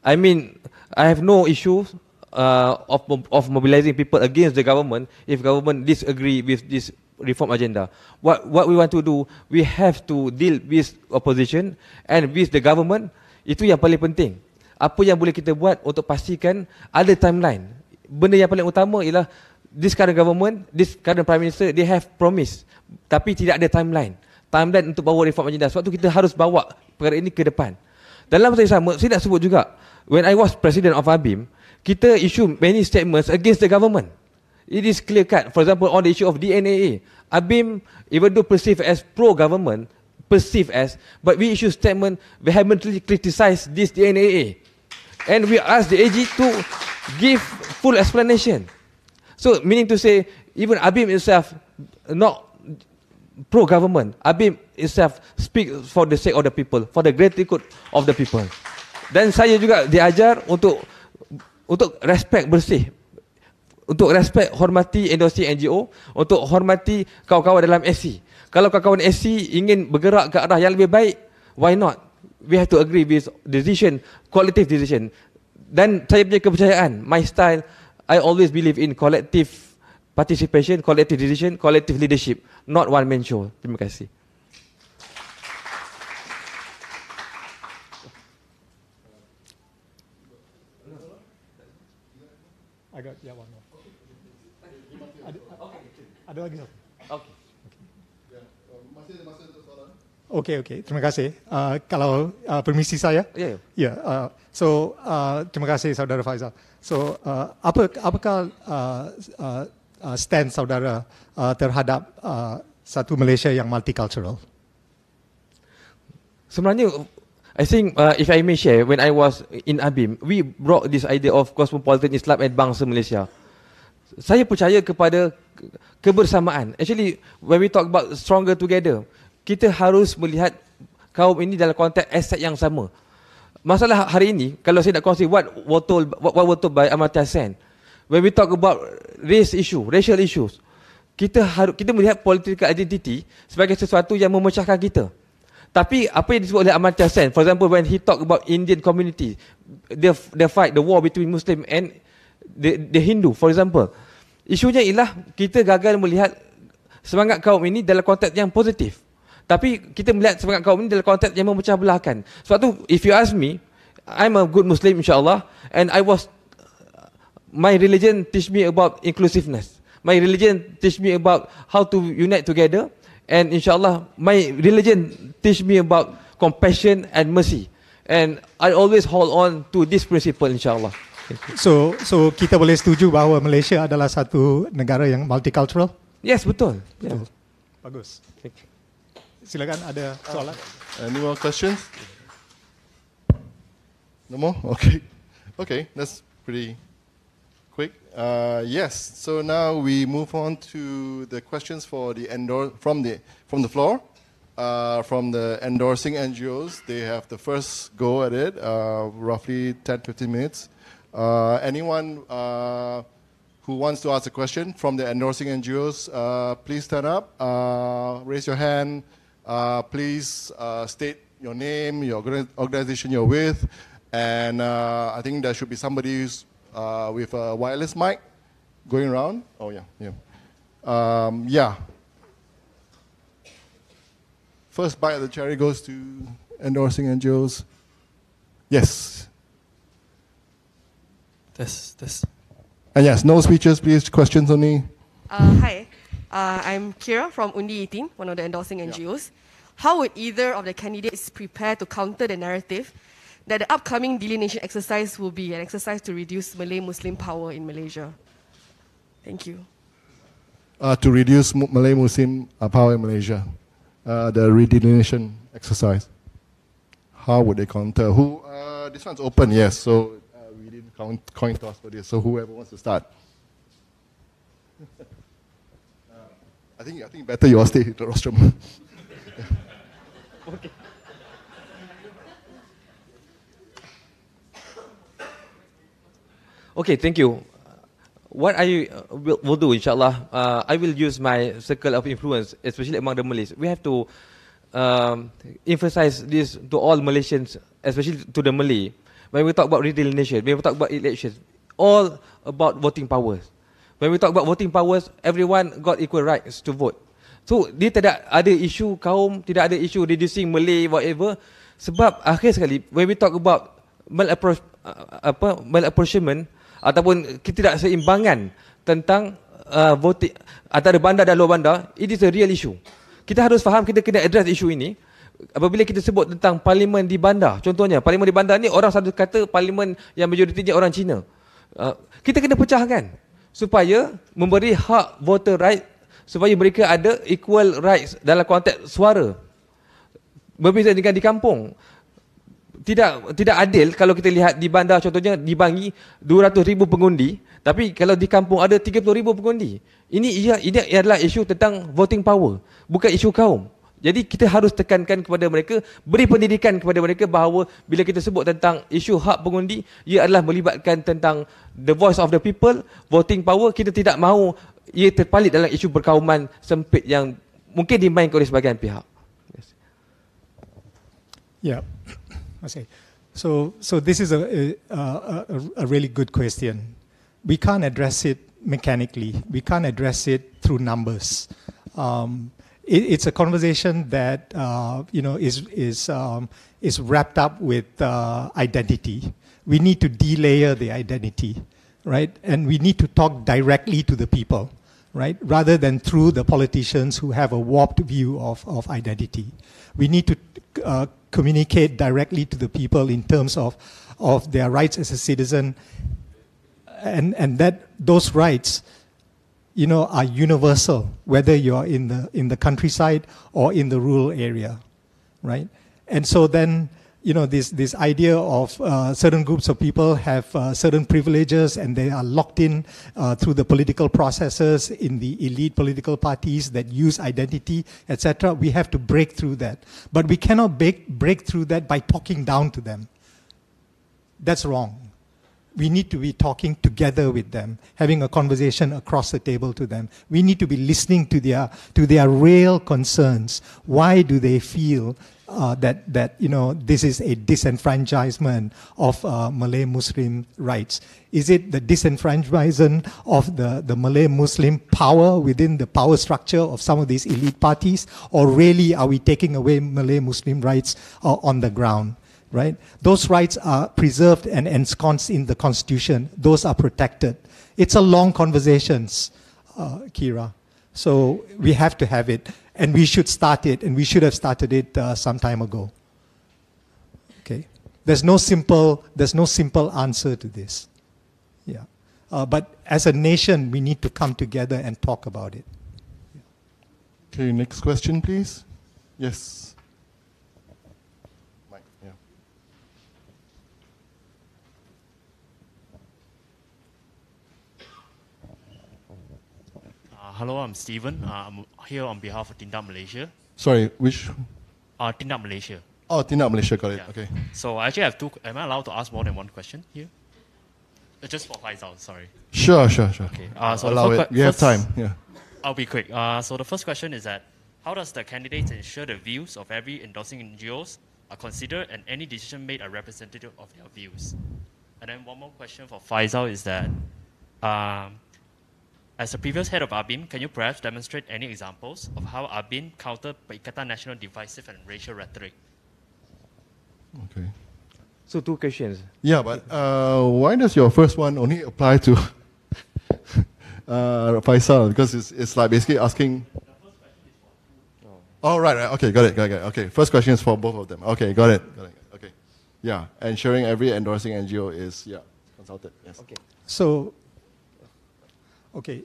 I mean, I have no issue of mobilizing people against the government if government disagree with this reform agenda. What we want to do, we have to deal with opposition and with the government. Itu yang paling penting. Apa yang boleh kita buat untuk pastikan ada timeline. Benda yang paling utama ialah this current government, this current prime minister, they have promise, tapi tidak ada timeline untuk bawa reform agenda. Sebab tu kita harus bawa perkara ini ke depan. Dalam masa yang sama, saya nak sebut juga, when I was president of ABIM, kita issue many statements against the government. It is clear cut. For example, on the issue of DNAA, ABIM, even though perceived as pro-government, but we issue statement vehemently criticize this DNAA, and we ask the AG to give full explanation. So, meaning to say, even ABIM itself not pro-government. ABIM itself speak for the sake of the people, for the greater good of the people. Dan saya juga diajar untuk respect Bersih, untuk respect, hormati endorsing NGO, untuk hormati kawan-kawan dalam SC. Kalau kawan-kawan SC ingin bergerak ke arah yang lebih baik, why not? We have to agree with decision, collective decision. Dan saya punya kepercayaan, my style, I always believe in collective participation, collective decision, collective leadership, not one man show. Terima kasih. I got one more. Ada lagi satu. Okay. Okey. Terima kasih. Kalau permisi saya. So terima kasih saudara Faisal. So apakah stand saudara terhadap satu Malaysia yang multicultural? Sebenarnya, I think if I may share, when I was in ABIM, we brought this idea of cosmopolitan Islam and bangsa Malaysia. Saya percaya kepada kebersamaan. Actually, when we talk about stronger together, kita harus melihat kaum ini dalam konteks aset yang sama. Masalah hari ini, kalau saya nak kongsi what was told by Amartya Sen, when we talk about racial issues, kita melihat political identity sebagai sesuatu yang memecahkan kita. Tapi apa yang disebut oleh Amartya Sen, for example, when he talk about Indian community, the war between Muslim and the Hindu, for example, isunya ialah kita gagal melihat semangat kaum ini dalam konteks yang positif. Tapi kita melihat semangat kaum ini dalam konteks yang memecah belahkan. Sebab tu, if you ask me, I'm a good Muslim insyaAllah, and my religion teach me about inclusiveness. My religion teach me about how to unite together. And insyaAllah, my religion teach me about compassion and mercy. And I always hold on to this principle insyaAllah. So kita boleh setuju bahawa Malaysia adalah satu negara yang multicultural? Yes, betul. Yeah. Bagus. Silakan, ada soalan? Any more questions? No more? Okay, that's pretty quick. Yes. So now we move on to the questions for the from the floor. From the endorsing NGOs, they have the first go at it, roughly 10-15 minutes. Anyone who wants to ask a question from the endorsing NGOs, please stand up, raise your hand, please state your name, your organization you're with, and I think there should be somebody who's with a wireless mic going around. Oh yeah. First bite of the cherry goes to endorsing NGOs. Yes. This. And yes, no speeches, please. Questions only. Hi, I'm Kira from Undi 18, one of the endorsing NGOs. How would either of the candidates prepare to counter the narrative that the upcoming delineation exercise will be an exercise to reduce Malay-Muslim power in Malaysia? Thank you. To reduce Malay-Muslim power in Malaysia, the redelineation exercise. How would they counter? This one's open, yes. So we didn't coin toss for this. So whoever wants to start. I think better you all stay in the rostrum. Okay. Okay, thank you. What I will do, insyaAllah, I will use my circle of influence, especially among the Malays. We have to emphasize this to all Malaysians, especially to the Malay. When we talk about redelineation, when we talk about elections, all about voting powers. When we talk about voting powers, everyone got equal rights to vote. So, dia tidak ada isu kaum, tidak ada isu reducing Malay, whatever. Sebab akhir sekali, when we talk about malapportionment, ataupun ketidakseimbangan tentang voting antara bandar dan luar bandar, it is a real issue. Kita harus faham, kita kena address isu ini. Apabila kita sebut tentang parlimen di bandar, contohnya parlimen di bandar ni orang selalu kata parlimen yang majoritinya orang Cina. Kita kena pecahkan supaya memberi hak voter right, supaya mereka ada equal rights dalam konteks suara. Berbeza dengan di kampung. Tidak adil kalau kita lihat di bandar, contohnya di Bangi 200,000 pengundi, tapi kalau di kampung ada 30,000 pengundi. Ini adalah isu tentang voting power, bukan isu kaum. Jadi kita harus tekankan kepada mereka, beri pendidikan kepada mereka bahawa bila kita sebut tentang isu hak pengundi, ia adalah melibatkan tentang the voice of the people, voting power. Kita tidak mahu ia terpalit dalam isu berkauman sempit yang mungkin dimainkan oleh sebahagian pihak. Ya. Masih. So this is a really good question. We can't address it mechanically. We can't address it through numbers. It's a conversation that is wrapped up with identity. We need to delayer the identity, right? And we need to talk directly to the people, right? Rather than through the politicians who have a warped view of identity. We need to communicate directly to the people in terms of their rights as a citizen, and that those rights, are universal, whether you're in the countryside or in the rural area, right? And so then, this idea of certain groups of people have certain privileges and they are locked in through the political processes in the elite political parties that use identity, etc. We have to break through that. But we cannot break through that by talking down to them. That's wrong. We need to be talking together with them, having a conversation across the table to them. We need to be listening to their real concerns. Why do they feel that this is a disenfranchisement of Malay Muslim rights? Is it the disenfranchisement of the Malay Muslim power within the power structure of some of these elite parties? Or really are we taking away Malay Muslim rights on the ground? Right? Those rights are preserved and ensconced in the Constitution. Those are protected. It's a long conversation, Kira. So we have to have it, and we should start it, and we should have started it some time ago. Okay? There's no simple answer to this. Yeah. But as a nation, we need to come together and talk about it. Okay, next question, please. Yes. Hello, I'm Stephen. I'm here on behalf of Tindak Malaysia. Sorry, which? Tindak Malaysia. Oh, Tindak Malaysia, got it. Yeah. Okay. So I actually have two. Am I allowed to ask more than one question here? Just for Faisal, sorry. Sure. Okay. So allow it. We have time. Yeah. I'll be quick. So the first question is that how does the candidates ensure the views of every endorsing NGOs are considered and any decision made are representative of their views? And then one more question for Faisal is that. As the previous head of ABIN, can you perhaps demonstrate any examples of how ABIN countered Perikatan Nasional divisive and racial rhetoric? Okay. So 2 questions. Yeah, but why does your first one only apply to Faisal? Because it's like basically asking. Oh, right. Okay, got it. Okay, first question is for both of them. Okay, got it. Okay. Yeah, ensuring every endorsing NGO is consulted. Yes. Okay. So. Okay,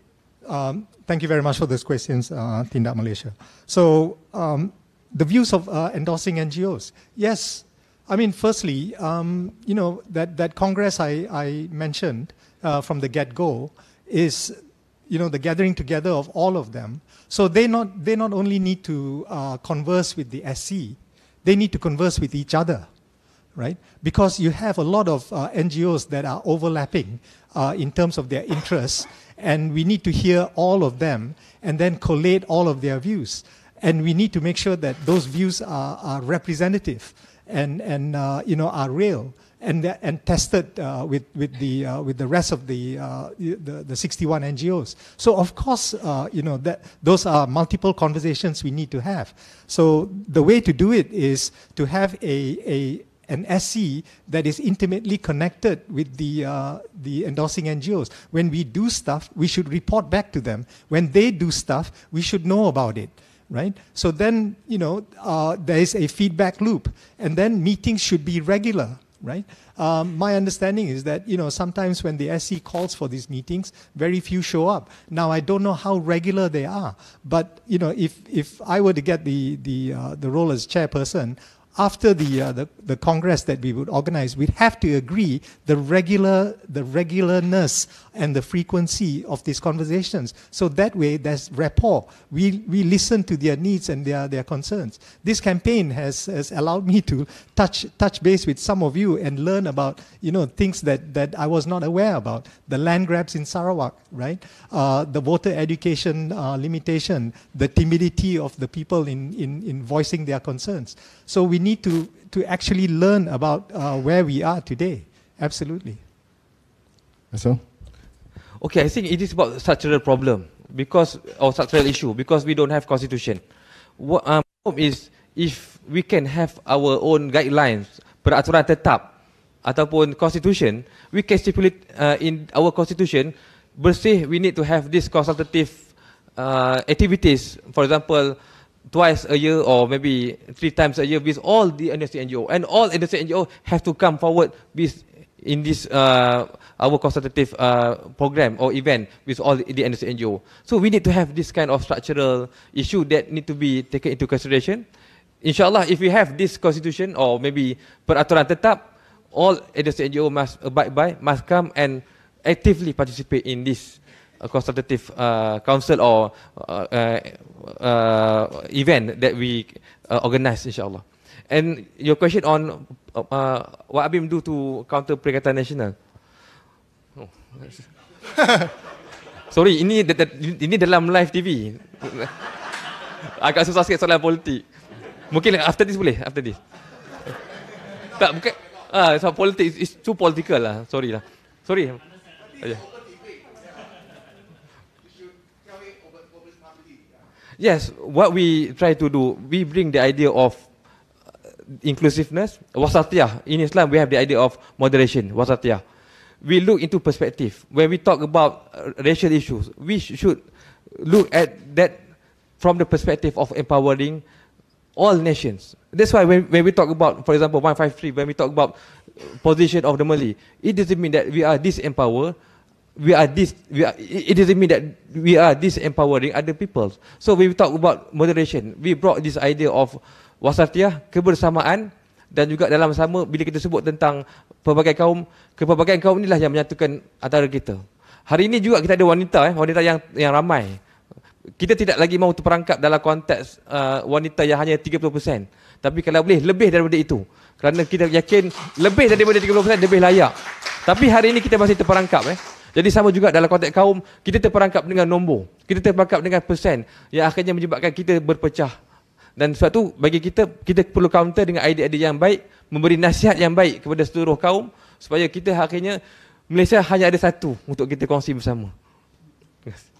thank you very much for those questions, Tindak Malaysia. So the views of endorsing NGOs. Yes, I mean, firstly, that Congress I mentioned from the get-go is, the gathering together of all of them. So they not only need to converse with the SC, they need to converse with each other, right? Because you have a lot of NGOs that are overlapping in terms of their interests, and we need to hear all of them and then collate all of their views. And we need to make sure that those views are representative and are real and tested with the rest of the 61 NGOs. So of course, those are multiple conversations we need to have. So the way to do it is to have an SC that is intimately connected with the endorsing NGOs. When we do stuff, we should report back to them. When they do stuff, we should know about it, right? So then, there is a feedback loop. And then meetings should be regular, right? My understanding is that, sometimes when the SC calls for these meetings, very few show up. Now, I don't know how regular they are. But, if I were to get the role as chairperson, after the Congress that we would organize, we'd have to agree the regularness and the frequency of these conversations. So that way, there's rapport. We listen to their needs and their concerns. This campaign has allowed me to touch base with some of you and learn about things that I was not aware about. The land grabs in Sarawak, right? The voter education limitation, the timidity of the people in voicing their concerns. So we need to to actually learn about where we are today. Absolutely. So, Okay, I think it is about structural problem because or structural issue because we don't have constitution. What is if we can have our own guidelines, peraturan tetap ataupun constitution, we can stipulate in our constitution, Bersih we need to have this consultative activities, for example, twice a year or maybe 3 times a year with all the industry NGO, and all industry NGO have to come forward with in this our consultative program or event with all the industry NGO. So we need to have this kind of structural issue that need to be taken into consideration. Inshallah, if we have this constitution or maybe peraturan tetap, all industry NGO must abide by, must come and actively participate in this consultative council or event that we organize, inshallah. And your question on what ABIM do to counter Perikatan Nasional. Oh. Sorry, ini dalam live TV. Agak susah sikit soalan politik. Mungkin after this boleh, after this. Tak, bukan. Soal politik, it's too political lah. Sorry lah. Sorry. Yes, what we try to do, we bring the idea of inclusiveness, wasatiyah. In Islam, we have the idea of moderation, wasatiyah. We look into perspective. When we talk about racial issues, we should look at that from the perspective of empowering all nations. That's why when we talk about, for example, 153, when we talk about position of the Malay, it doesn't mean that we are disempowered. It doesn't mean that we are disempowering other people. So when we talk about moderation, we brought this idea of wasatiyah, kebersamaan, dan juga dalam sama bila kita sebut tentang pelbagai kaum, kepelbagaian kaum inilah yang menyatukan antara kita. Hari ini juga kita ada wanita yang ramai. Kita tidak lagi mahu terperangkap dalam konteks wanita yang hanya 30%. Tapi kalau boleh lebih daripada itu. Kerana kita yakin lebih daripada 30% lebih layak. Tapi hari ini kita masih terperangkap. Jadi sama juga dalam konteks kaum, kita terperangkap dengan nombor. Kita terperangkap dengan persen yang akhirnya menyebabkan kita berpecah. Dan sebab tu bagi kita perlu counter dengan idea-idea yang baik, memberi nasihat yang baik kepada seluruh kaum supaya kita akhirnya Malaysia hanya ada satu untuk kita kongsi bersama. yes.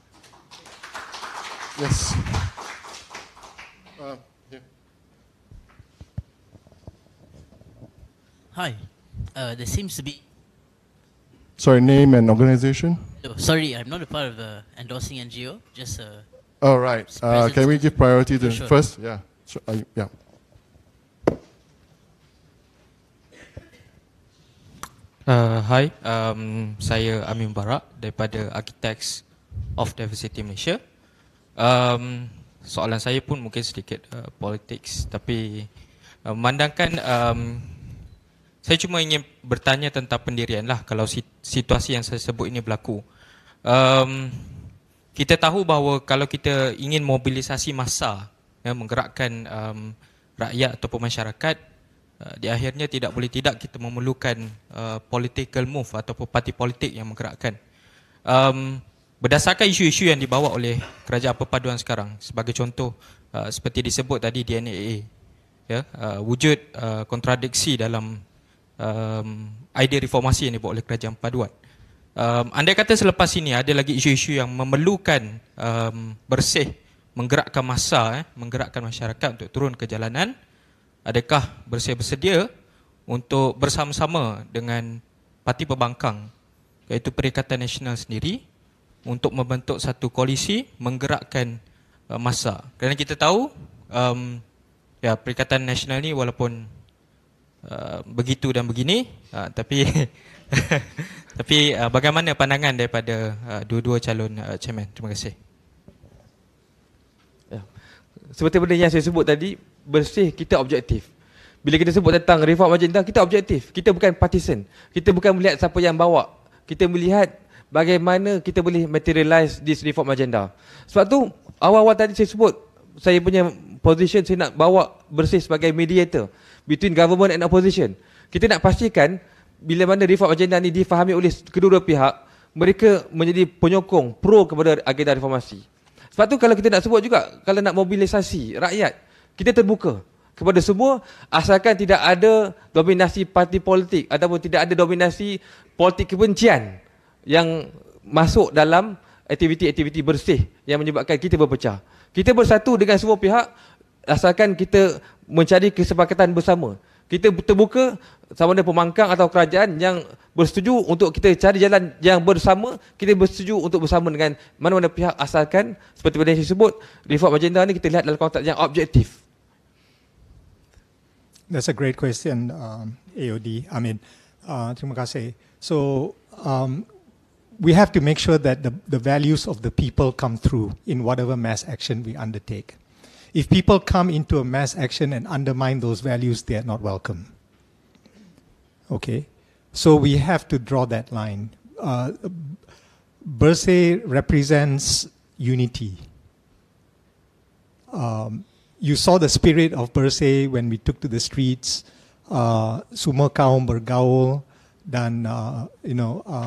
Hi, there seems to be... Sorry, name and organization? Oh, sorry, I'm not a part of the endorsing NGO, just All right. Can we give priority to Sure. first? Yeah. Yeah. Hi, saya Amin Barak daripada Architects of Diversity Malaysia. Soalan saya pun mungkin sedikit politik, tapi memandangkan saya cuma ingin bertanya tentang pendirian lah kalau situasi yang saya sebut ini berlaku. Kita tahu bahawa kalau kita ingin mobilisasi massa, menggerakkan rakyat ataupun masyarakat, di akhirnya tidak boleh tidak kita memerlukan political move ataupun parti politik yang menggerakkan. Berdasarkan isu-isu yang dibawa oleh kerajaan perpaduan sekarang, sebagai contoh seperti disebut tadi DNAA, wujud kontradiksi dalam idea reformasi yang dibawa oleh kerajaan perpaduan. Andai kata selepas ini ada lagi isu-isu yang memerlukan Bersih menggerakkan massa, menggerakkan masyarakat untuk turun ke jalanan, adakah Bersih bersedia untuk bersama-sama dengan parti pembangkang iaitu Perikatan Nasional sendiri untuk membentuk satu koalisi menggerakkan massa? Kerana kita tahu Perikatan Nasional ni walaupun begitu dan begini, tapi tapi bagaimana pandangan daripada dua-dua calon chairman? Terima kasih. Seperti benda yang saya sebut tadi, Bersih kita objektif. Bila kita sebut tentang reform agenda, kita objektif. Kita bukan partisan. Kita bukan melihat siapa yang bawa. Kita melihat bagaimana kita boleh materialize this reform agenda. Sebab tu awal-awal tadi saya sebut, saya punya position saya nak bawa Bersih sebagai mediator between government and opposition. Kita nak pastikan bila mana reform agenda ni difahami oleh kedua-dua pihak, mereka menjadi penyokong pro kepada agenda reformasi. Sebab tu kalau kita nak sebut juga, kalau nak mobilisasi rakyat, kita terbuka. kepada semua, asalkan tidak ada dominasi parti politik ataupun tidak ada dominasi politik kebencian yang masuk dalam aktiviti-aktiviti bersih yang menyebabkan kita berpecah. Kita bersatu dengan semua pihak asalkan kita mencari kesepakatan bersama. Kita terbuka sama ada pembangkang atau kerajaan yang bersetuju untuk kita cari jalan yang bersama, kita bersetuju untuk bersama dengan mana-mana pihak asalkan seperti yang saya sebut, reform agenda ni kita lihat dalam konteks yang objektif. That's a great question, AOD. Terima kasih. So, we have to make sure that the values of the people come through in whatever mass action we undertake. If people come into a mass action and undermine those values, they are not welcome. Okay? So we have to draw that line. Bersih represents unity. You saw the spirit of Bersih when we took to the streets. Semua kaum bergaul dan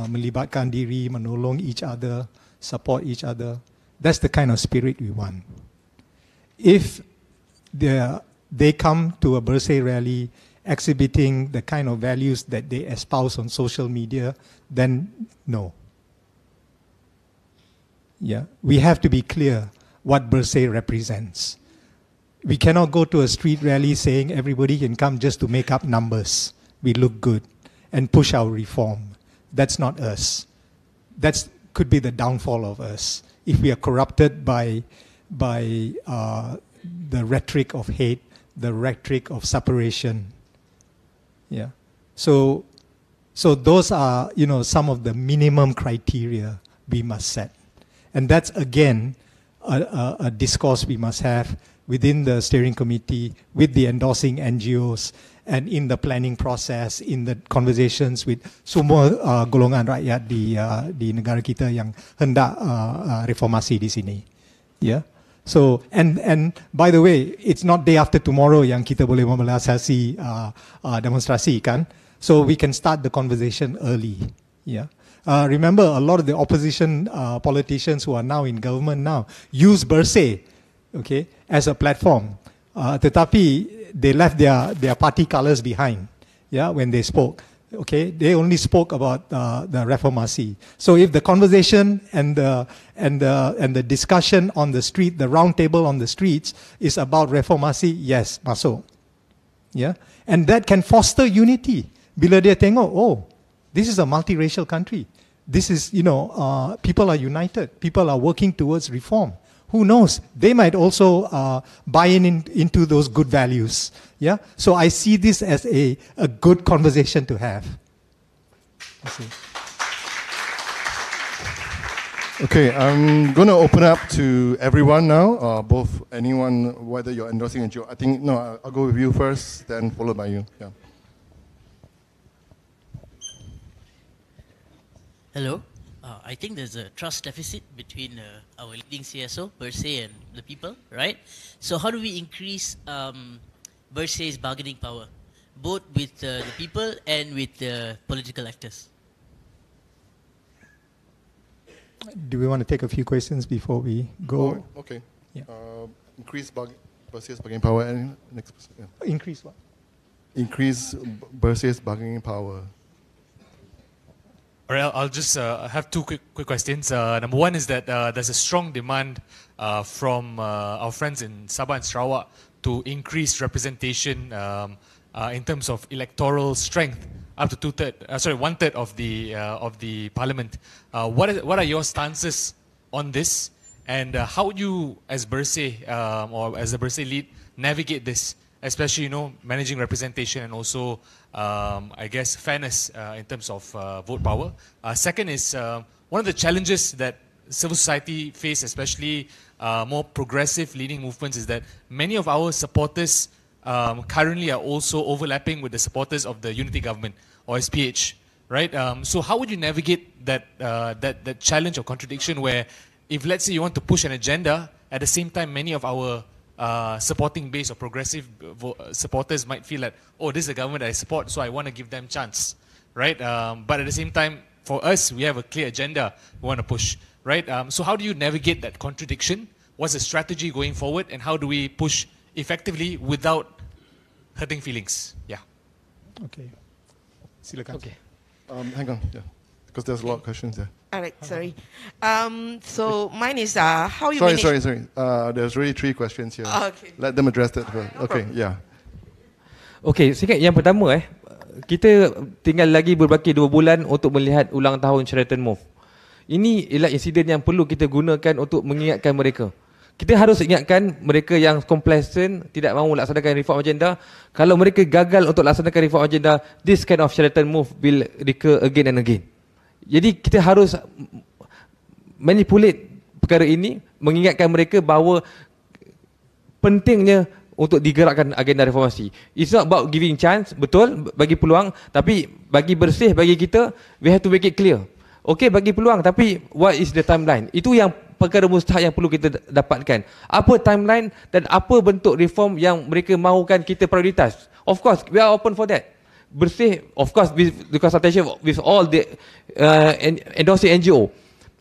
melibatkan diri, menolong each other, support each other. That's the kind of spirit we want. If they come to a Bersih rally exhibiting the kind of values that they espouse on social media, then no. Yeah, we have to be clear what Bersih represents. We cannot go to a street rally saying everybody can come just to make up numbers. We look good and push our reform. That's not us. That could be the downfall of us. If we are corrupted by the rhetoric of hate, the rhetoric of separation. Yeah. So those are, some of the minimum criteria we must set. And that's, again, a discourse we must have within the steering committee, with the endorsing NGOs, and in the planning process, in the conversations with semua golongan rakyat di negara kita yang hendak reformasi di sini. Yeah. So, and by the way, it's not day after tomorrow yang kita boleh memobilisasi demonstrasi kan. So we can start the conversation early. Yeah. Remember, a lot of the opposition politicians who are now in government now use Bersih, okay, as a platform. Tetapi they left their party colours behind, yeah, when they spoke. Okay, they only spoke about the reformasi. So if the conversation and the discussion on the street, the round table on the streets is about reformasi, yes, masuk. Yeah, and that can foster unity. Bila dia tengok, oh, this is a multiracial country. This is, people are united. People are working towards reform. Who knows? They might also buy into those good values. Yeah. So I see this as a good conversation to have. Okay, I'm going to open up to everyone now, both anyone, whether you're endorsing a joke. I think, no, I'll go with you first, then followed by you. Yeah. Hello. I think there's a trust deficit between our leading CSO, Bersih, and the people, right? So how do we increase Bersih's bargaining power, both with the people and with the political actors? Do we want to take a few questions before we go? Oh, okay. Yeah. Increase Bersih's bargaining power. And next person. Yeah. Increase what? Increase Bersih's bargaining power. All right, I'll just have two quick questions. Number one is that there's a strong demand from our friends in Sabah and Sarawak to increase representation in terms of electoral strength up to 1/3 of the parliament. What are your stances on this, and how would you, as Bersih or as the Bersih lead, navigate this? Especially, managing representation and also, I guess, fairness in terms of vote power. Second is one of the challenges that civil society face, especially more progressive leading movements, is that many of our supporters currently are also overlapping with the supporters of the unity government, or SPH, right? So how would you navigate that challenge or contradiction where, if let's say you want to push an agenda, at the same time many of our supporting base or progressive supporters might feel that, oh, this is a government that I support, so I want to give them chance, right? But at the same time, for us, we have a clear agenda we want to push, right? So how do you navigate that contradiction? What's the strategy going forward, and how do we push effectively without hurting feelings. Yeah. Okay. Silakan. Okay. Hang on, yeah, because there's a lot of questions there. All right, sorry. So mine is how you Sorry, manage... sorry. There's really 3 questions here. Okay. Let them address that first. Okay, yeah. Okey, saya ingat yang pertama kita tinggal lagi berbaki 2 bulan untuk melihat ulang tahun Sheraton Move. Ini ialah insiden yang perlu kita gunakan untuk mengingatkan mereka. Kita harus ingatkan mereka yang complacent, tidak mahu laksanakan reform agenda. Kalau mereka gagal untuk laksanakan reform agenda, this kind of Sheraton Move will recur again and again. Jadi kita harus manipulate perkara ini, mengingatkan mereka bahawa pentingnya untuk digerakkan agenda reformasi. It's not about giving chance, betul, bagi peluang, tapi bagi Bersih, bagi kita, we have to make it clear. Okey, bagi peluang, tapi what is the timeline? Itu yang perkara mustahak yang perlu kita dapatkan. Apa timeline dan apa bentuk reform yang mereka mahukan kita prioritas? Of course, we are open for that. Bersih, of course, with the consultation with all the endorsing NGO.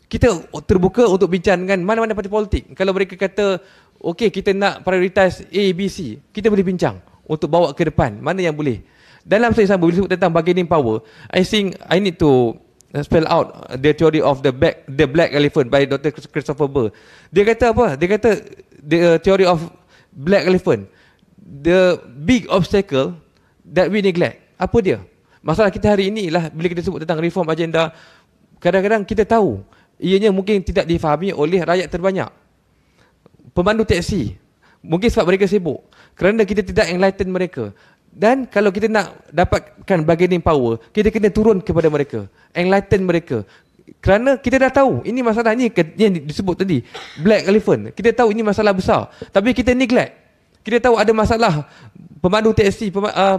Kita terbuka untuk bincang dengan mana-mana parti politik. Kalau mereka kata, okey, kita nak prioritas A, B, C, kita boleh bincang untuk bawa ke depan. Mana yang boleh. Dalam saya sama, bila sebut tentang bargaining power, I think I need to spell out the theory of the black elephant by Dr. Christopher Burr. Dia kata apa? Dia kata the theory of black elephant, the big obstacle that we neglect. Apa dia? Masalah kita hari ini ialah bila kita sebut tentang reform agenda, kadang-kadang kita tahu ianya mungkin tidak difahami oleh rakyat terbanyak. Pemandu teksi, mungkin sebab mereka sibuk, kerana kita tidak enlighten mereka. Dan kalau kita nak dapatkan bargaining power, kita kena turun kepada mereka, enlighten mereka. Kerana kita dah tahu ini masalah ni yang disebut tadi, black elephant. Kita tahu ini masalah besar, tapi kita neglect. Kita tahu ada masalah pemandu teksi,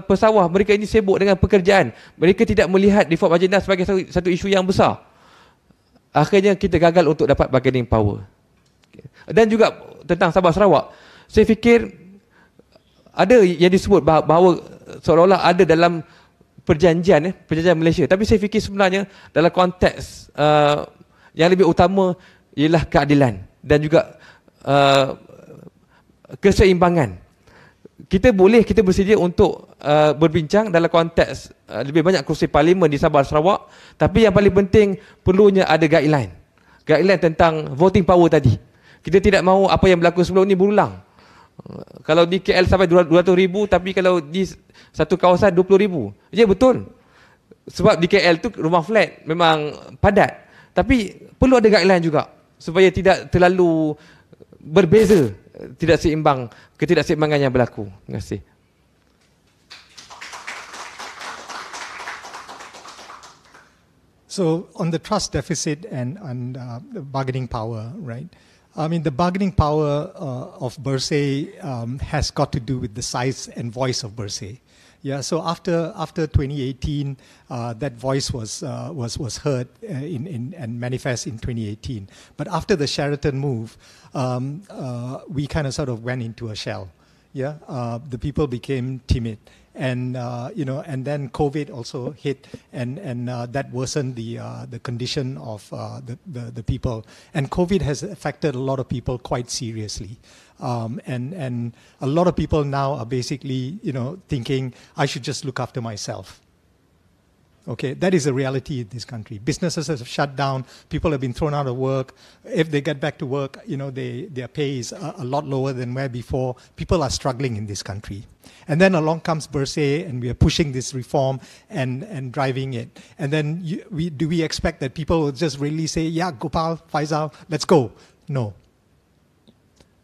pesawah, mereka ini sibuk dengan pekerjaan. Mereka tidak melihat reform agenda sebagai satu isu yang besar. Akhirnya kita gagal untuk dapat bargaining power. Dan juga tentang Sabah Sarawak, saya fikir ada yang disebut bahawa seolah-olah ada dalam perjanjian Malaysia. Tapi saya fikir sebenarnya dalam konteks yang lebih utama ialah keadilan dan juga keseimbangan. Kita bersedia untuk berbincang dalam konteks lebih banyak kursi parlimen di Sabah Sarawak, tapi yang paling penting perlunya ada guideline tentang voting power tadi. Kita tidak mahu apa yang berlaku sebelum ini berulang. Kalau di KL sampai 200,000, tapi kalau di satu kawasan 20,000. Ya, betul. Sebab di KL tu rumah flat memang padat, tapi perlu ada guideline juga supaya tidak terlalu berbeza, tidak seimbang, ketidakseimbangan yang berlaku. Terima kasih. So on the trust deficit and the bargaining power, right? I mean, the bargaining power of Bersih has got to do with the size and voice of Bersih. Yeah. So after 2018, that voice was heard and manifest in 2018. But after the Sheraton move, we kind of sort of went into a shell. Yeah. The people became timid. And and then COVID also hit, and that worsened the condition of the people. And COVID has affected a lot of people quite seriously. And a lot of people now are basically thinking I should just look after myself. Okay, that is a reality in this country. Businesses have shut down. People have been thrown out of work. If they get back to work, their pay is a lot lower than where before. People are struggling in this country. And then along comes Bersih, and we are pushing this reform and driving it. And then do we expect that people will just really say, yeah, Gopal, Faisal, let's go? No.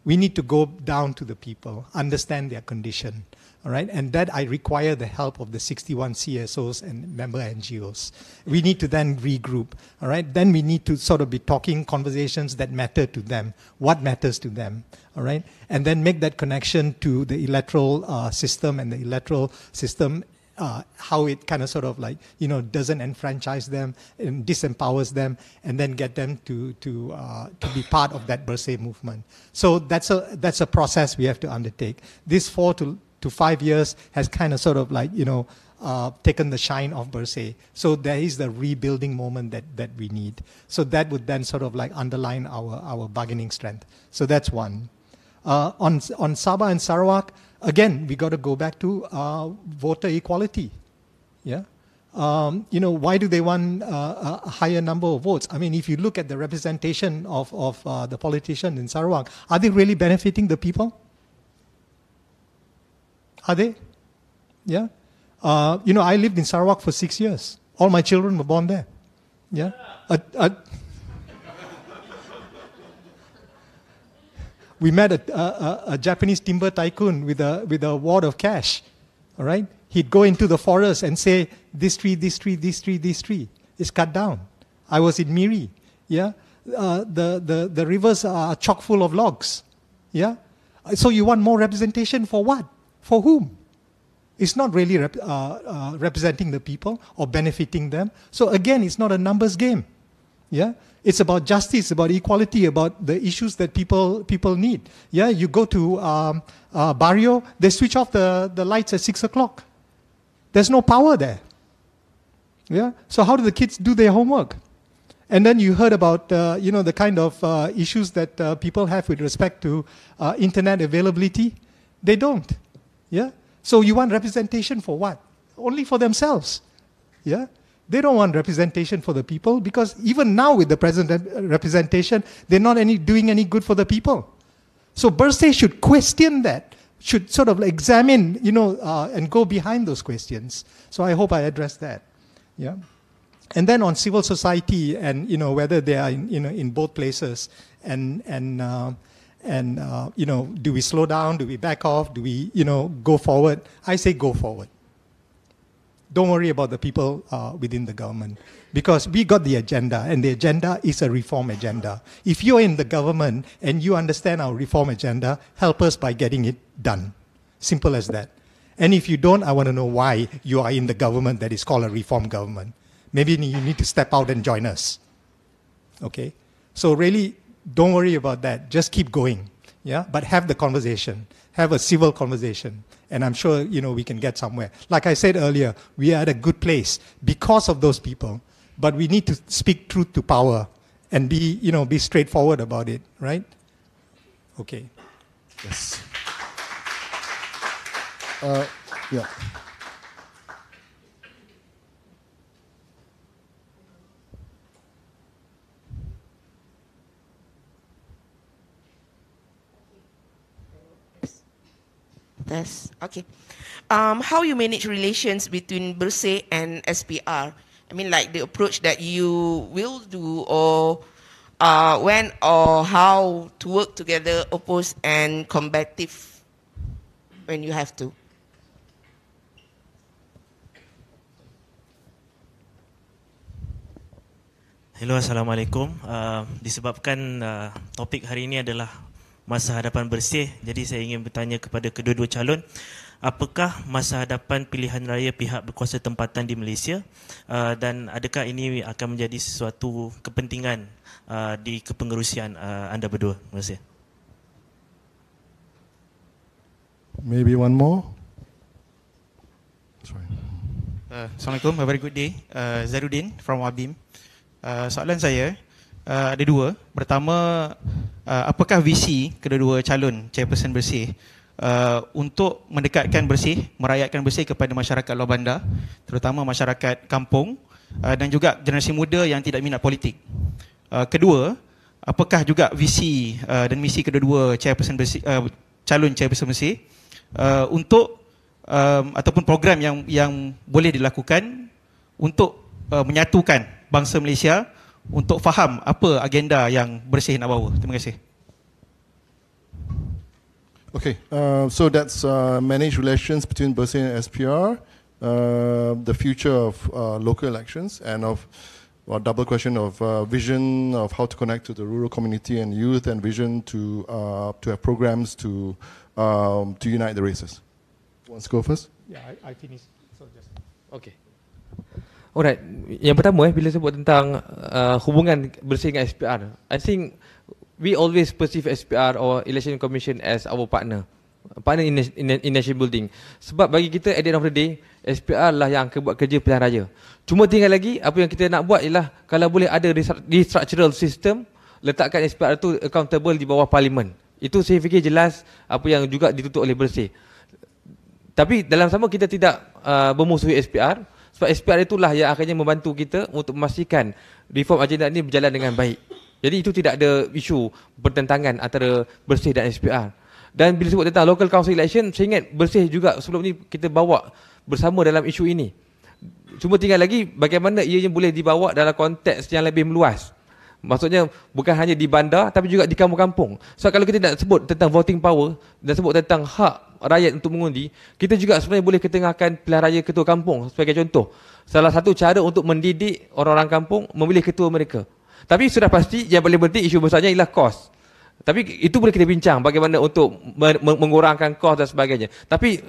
We need to go down to the people, understand their condition. All right, and that I require the help of the 61 CSOs and member NGOs. We need to then regroup. All right, then we need to sort of be talking conversations that matter to them, what matters to them. All right, and then make that connection to the electoral system and the electoral system, how it kind of sort of like doesn't enfranchise them and disempowers them, and then get them to be part of that Bersih movement. So that's a process we have to undertake. This 4 to 5 years has kind of sort of like, taken the shine of Bersih. So there is the rebuilding moment that we need. So that would then sort of like underline our bargaining strength. So that's one. On Sabah and Sarawak, Again, we got to go back to voter equality. Yeah. Why do they want a higher number of votes? I mean, if you look at the representation of the politicians in Sarawak, are they really benefiting the people? Are they? Yeah. I lived in Sarawak for 6 years. All my children were born there. Yeah. We met a Japanese timber tycoon with a wad of cash. All right. He'd go into the forest and say, this tree, this tree, this tree, this tree is cut down. I was in Miri. Yeah. The rivers are chock full of logs. Yeah. So you want more representation for what? For whom? It's not really representing the people or benefiting them. So again, it's not a numbers game. Yeah, it's about justice, about equality, about the issues that people need. Yeah, you go to Barrio, they switch off the lights at 6 o'clock. There's no power there. Yeah, so how do the kids do their homework? And then you heard about the kind of issues that people have with respect to internet availability. They don't. Yeah. So you want representation for what? Only for themselves. Yeah? They don't want representation for the people because even now with the present representation, they're not doing any good for the people. So Bersih should question that, should sort of examine, and go behind those questions. So I hope I addressed that. Yeah? And then on civil society and, whether they are in both places and do we slow down? Do we back off? Do we, go forward? I say go forward. Don't worry about the people within the government because we got the agenda and the agenda is a reform agenda. If you're in the government and you understand our reform agenda, help us by getting it done. Simple as that. And if you don't, I want to know why you are in the government that is called a reform government. Maybe you need to step out and join us. Okay? So really, don't worry about that. Just keep going. Yeah? But have the conversation. Have a civil conversation. And I'm sure, we can get somewhere. Like I said earlier, we are at a good place because of those people. But we need to speak truth to power and be straightforward about it, right? Okay. Yes. Yeah. Yes. Okay. How you manage relations between Bersih and SPR? I mean, like the approach that you will do, or when or how to work together, opposed and combative when you have to. Hello, Assalamualaikum. Disebabkan topik hari ini adalah masa hadapan bersih, jadi saya ingin bertanya kepada kedua-dua calon, apakah masa hadapan pilihan raya pihak berkuasa tempatan di Malaysia dan adakah ini akan menjadi sesuatu kepentingan di kepengerusian anda berdua? Terima kasih. Maybe one more. Sorry. Assalamualaikum, a very good day. Zarudin from Wabim. Soalan saya ada dua. Pertama, apakah visi kedua-dua calon chairperson Bersih untuk mendekatkan Bersih, merakyatkan Bersih kepada masyarakat luar bandar, terutama masyarakat kampung dan juga generasi muda yang tidak minat politik. Kedua, apakah juga visi dan misi kedua-dua chairperson Bersih, calon chairperson Bersih untuk ataupun program yang boleh dilakukan untuk menyatukan bangsa Malaysia untuk faham apa agenda yang Bersih nak bawa. Terima kasih. Okay, so that's managed relations between Bersih and SPR, the future of local elections, and of double question of vision of how to connect to the rural community and youth, and vision to have programs to unite the races. Who wants to go first? Yeah, I finished. So just okay. Alright, yang pertama bila sebut tentang hubungan Bersih dengan SPR, I think we always perceive SPR or Election Commission as our partner in nation building. Sebab bagi kita at the end of the day, SPR lah yang akan buat kerja pilihan raya. Cuma tinggal lagi apa yang kita nak buat ialah kalau boleh ada restructural system, letakkan SPR tu accountable di bawah parlimen. Itu saya fikir jelas apa yang juga ditutup oleh Bersih. Tapi dalam sama kita tidak memusuhi SPR, sebab SPR itulah yang akhirnya membantu kita untuk memastikan reform agenda ini berjalan dengan baik. Jadi itu tidak ada isu pertentangan antara Bersih dan SPR. Dan bila sebut tentang local council election, saya ingat Bersih juga sebelum ni kita bawa bersama dalam isu ini. Cuma tinggal lagi bagaimana ianya boleh dibawa dalam konteks yang lebih meluas. Maksudnya bukan hanya di bandar tapi juga di kampung-kampung. So kalau kita nak sebut tentang voting power dan sebut tentang hak rakyat untuk mengundi, kita juga sebenarnya boleh ketengahkan pilihan raya ketua kampung sebagai contoh. Salah satu cara untuk mendidik orang-orang kampung memilih ketua mereka. Tapi sudah pasti yang paling penting isu besarnya ialah kos. Tapi itu boleh kita bincang bagaimana untuk mengurangkan kos dan sebagainya. Tapi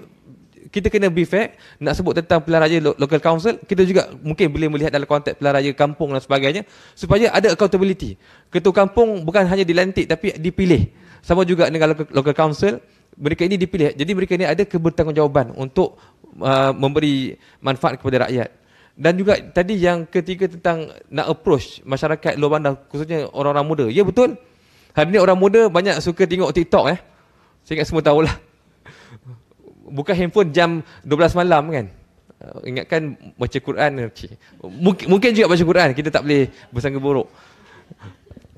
kita kena be fair, nak sebut tentang pilihan raya local council, kita juga mungkin boleh melihat dalam konteks pilihan raya kampung dan sebagainya, supaya ada accountability. Ketua kampung bukan hanya dilantik tapi dipilih. Sama juga dengan local council, mereka ini dipilih. Jadi mereka ini ada kebertanggungjawaban untuk memberi manfaat kepada rakyat. Dan juga tadi yang ketiga tentang nak approach masyarakat luar bandar, khususnya orang-orang muda. Ya betul. Hari ini orang muda banyak suka tengok TikTok Saya ingat semua tahulah. Buka handphone jam 12 malam kan. Ingatkan baca Quran. Mungkin juga baca Quran. Kita tak boleh bersangka buruk.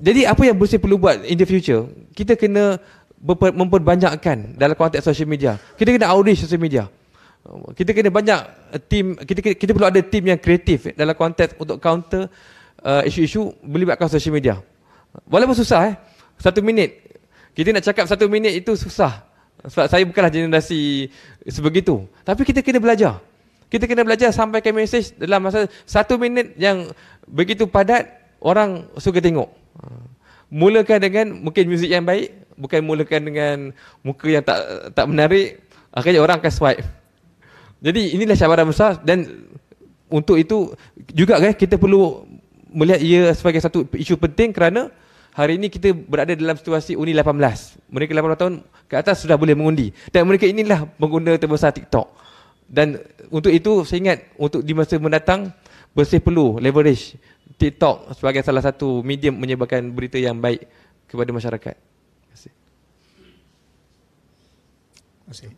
Jadi apa yang Bersih perlu buat in the future? Kita kena memperbanyakkan dalam konteks social media. Kita kena outreach social media. Kita kena banyak tim. Kita perlu ada tim yang kreatif dalam konteks untuk counter isu-isu melibatkan social media. Walaupun susah 1 minit. Kita nak cakap 1 minit itu susah. Sebab saya bukanlah generasi sebegitu. Tapi kita kena belajar. Kita kena belajar sampaikan mesej dalam masa 1 minit yang begitu padat, orang suka tengok. Mulakan dengan mungkin muzik yang baik, bukan mulakan dengan muka yang tak menarik, akhirnya orang akan swipe. Jadi inilah cabaran besar dan untuk itu juga kita perlu melihat ia sebagai satu isu penting kerana hari ini kita berada dalam situasi Uni 18. Mereka 18 tahun ke atas sudah boleh mengundi. Dan mereka inilah pengguna terbesar TikTok. Dan untuk itu saya ingat untuk di masa mendatang Bersih perlu leverage TikTok sebagai salah satu medium menyebarkan berita yang baik kepada masyarakat. Terima kasih.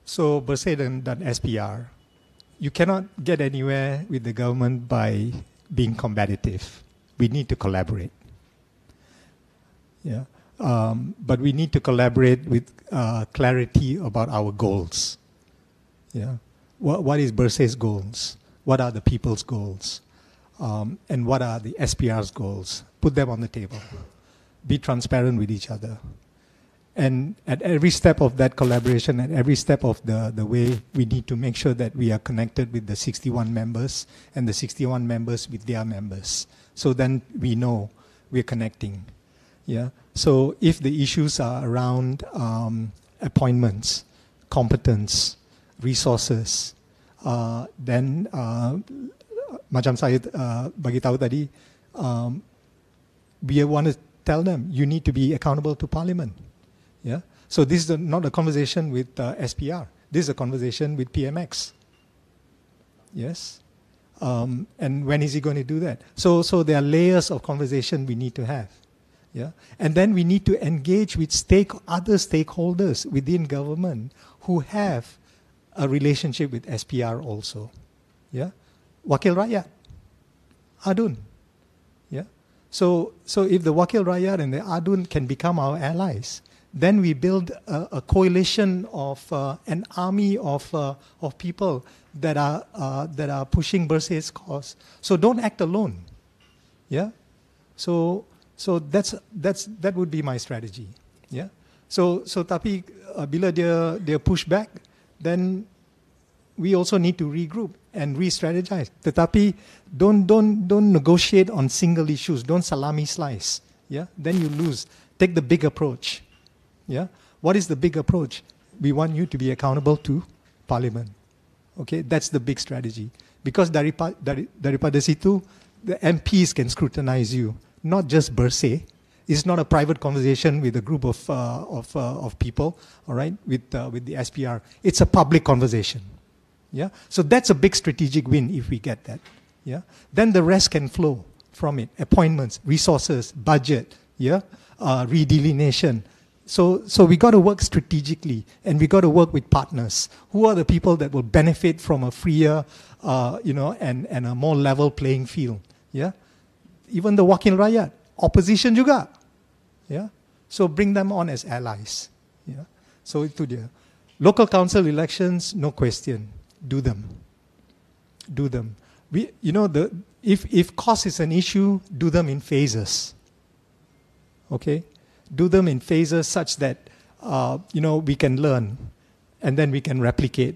So Bersih dan SPR, you cannot get anywhere with the government by being combative. We need to collaborate. Yeah, but we need to collaborate with clarity about our goals. Yeah, what is Bersih's goals? What are the people's goals? And what are the SPR's goals? Put them on the table. Be transparent with each other. And at every step of that collaboration, at every step of the way, we need to make sure that we are connected with the 61 members and the 61 members with their members. So then we know we're connecting. Yeah. So if the issues are around appointments, competence, resources, then macam saya bagi tahu tadi, we want to tell them you need to be accountable to Parliament. Yeah. So this is not a conversation with SPR. This is a conversation with PMX. Yes. And when is he going to do that? So there are layers of conversation we need to have. Yeah? And then we need to engage with other stakeholders within government who have a relationship with SPR also. Yeah? Wakil Rakyat, ADUN. Yeah? So if the Wakil Rakyat and the ADUN can become our allies, then we build a coalition of an army of people that are pushing Bersih's cause. So don't act alone. Yeah? So that would be my strategy. Yeah. So tapi bila dia push back, then we also need to regroup and re-strategize. Tetapi don't negotiate on single issues. Don't salami slice. Yeah. Then you lose. Take the big approach. Yeah. What is the big approach? We want you to be accountable to Parliament. Okay. That's the big strategy. Because daripada situ, the MPs can scrutinize you. Not just Bersih. It's not a private conversation with a group of people, all right, with the SPR. It's a public conversation. Yeah. So that's a big strategic win if we get that. Yeah. Then the rest can flow from it. Appointments, resources, budget, yeah, redelineation. So we got to work strategically, and we got to work with partners. Who are the people that will benefit from a freer, and a more level playing field? Yeah, even the Wakil Rakyat, opposition juga. Yeah, so bring them on as allies. Yeah, so itu dia. Local council elections, no question, do them. Do them. If cost is an issue, do them in phases. Okay. Do them in phases such that, we can learn and then we can replicate.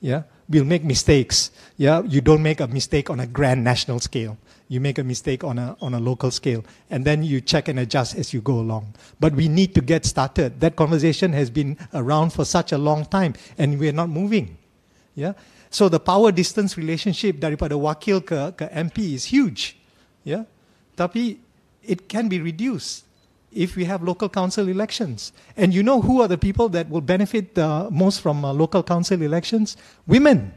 Yeah, we'll make mistakes. Yeah, you don't make a mistake on a grand national scale. You make a mistake on a local scale, and then you check and adjust as you go along. But we need to get started. That conversation has been around for such a long time, and we're not moving. Yeah, so the power distance relationship daripada wakil ke MP is huge. Yeah, tapi it can be reduced if we have local council elections. And you know who are the people that will benefit most from local council elections? Women.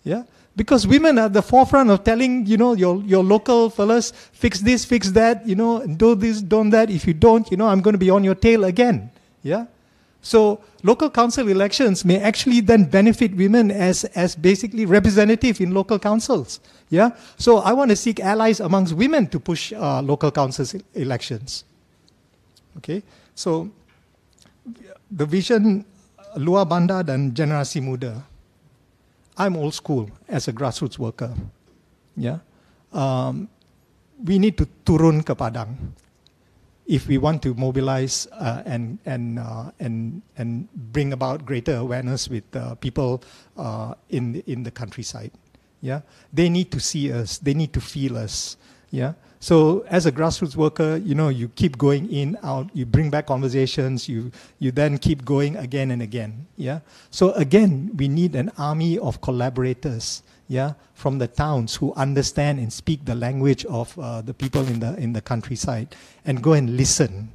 Yeah? Because women are at the forefront of telling, your local fellas, fix this, fix that, do this, don't that. If you don't, I'm going to be on your tail again. Yeah? So local council elections may actually then benefit women as basically representative in local councils. Yeah, so I want to seek allies amongst women to push local council elections. Okay, so the vision luar bandar dan generasi muda. I'm old school as a grassroots worker. Yeah, we need to turun ke padang if we want to mobilize and bring about greater awareness with people in the countryside. Yeah, they need to see us. They need to feel us. Yeah. So as a grassroots worker, you keep going in, out. You bring back conversations. You then keep going again and again. Yeah. So again, we need an army of collaborators. Yeah, from the towns who understand and speak the language of the people in the countryside, and go and listen.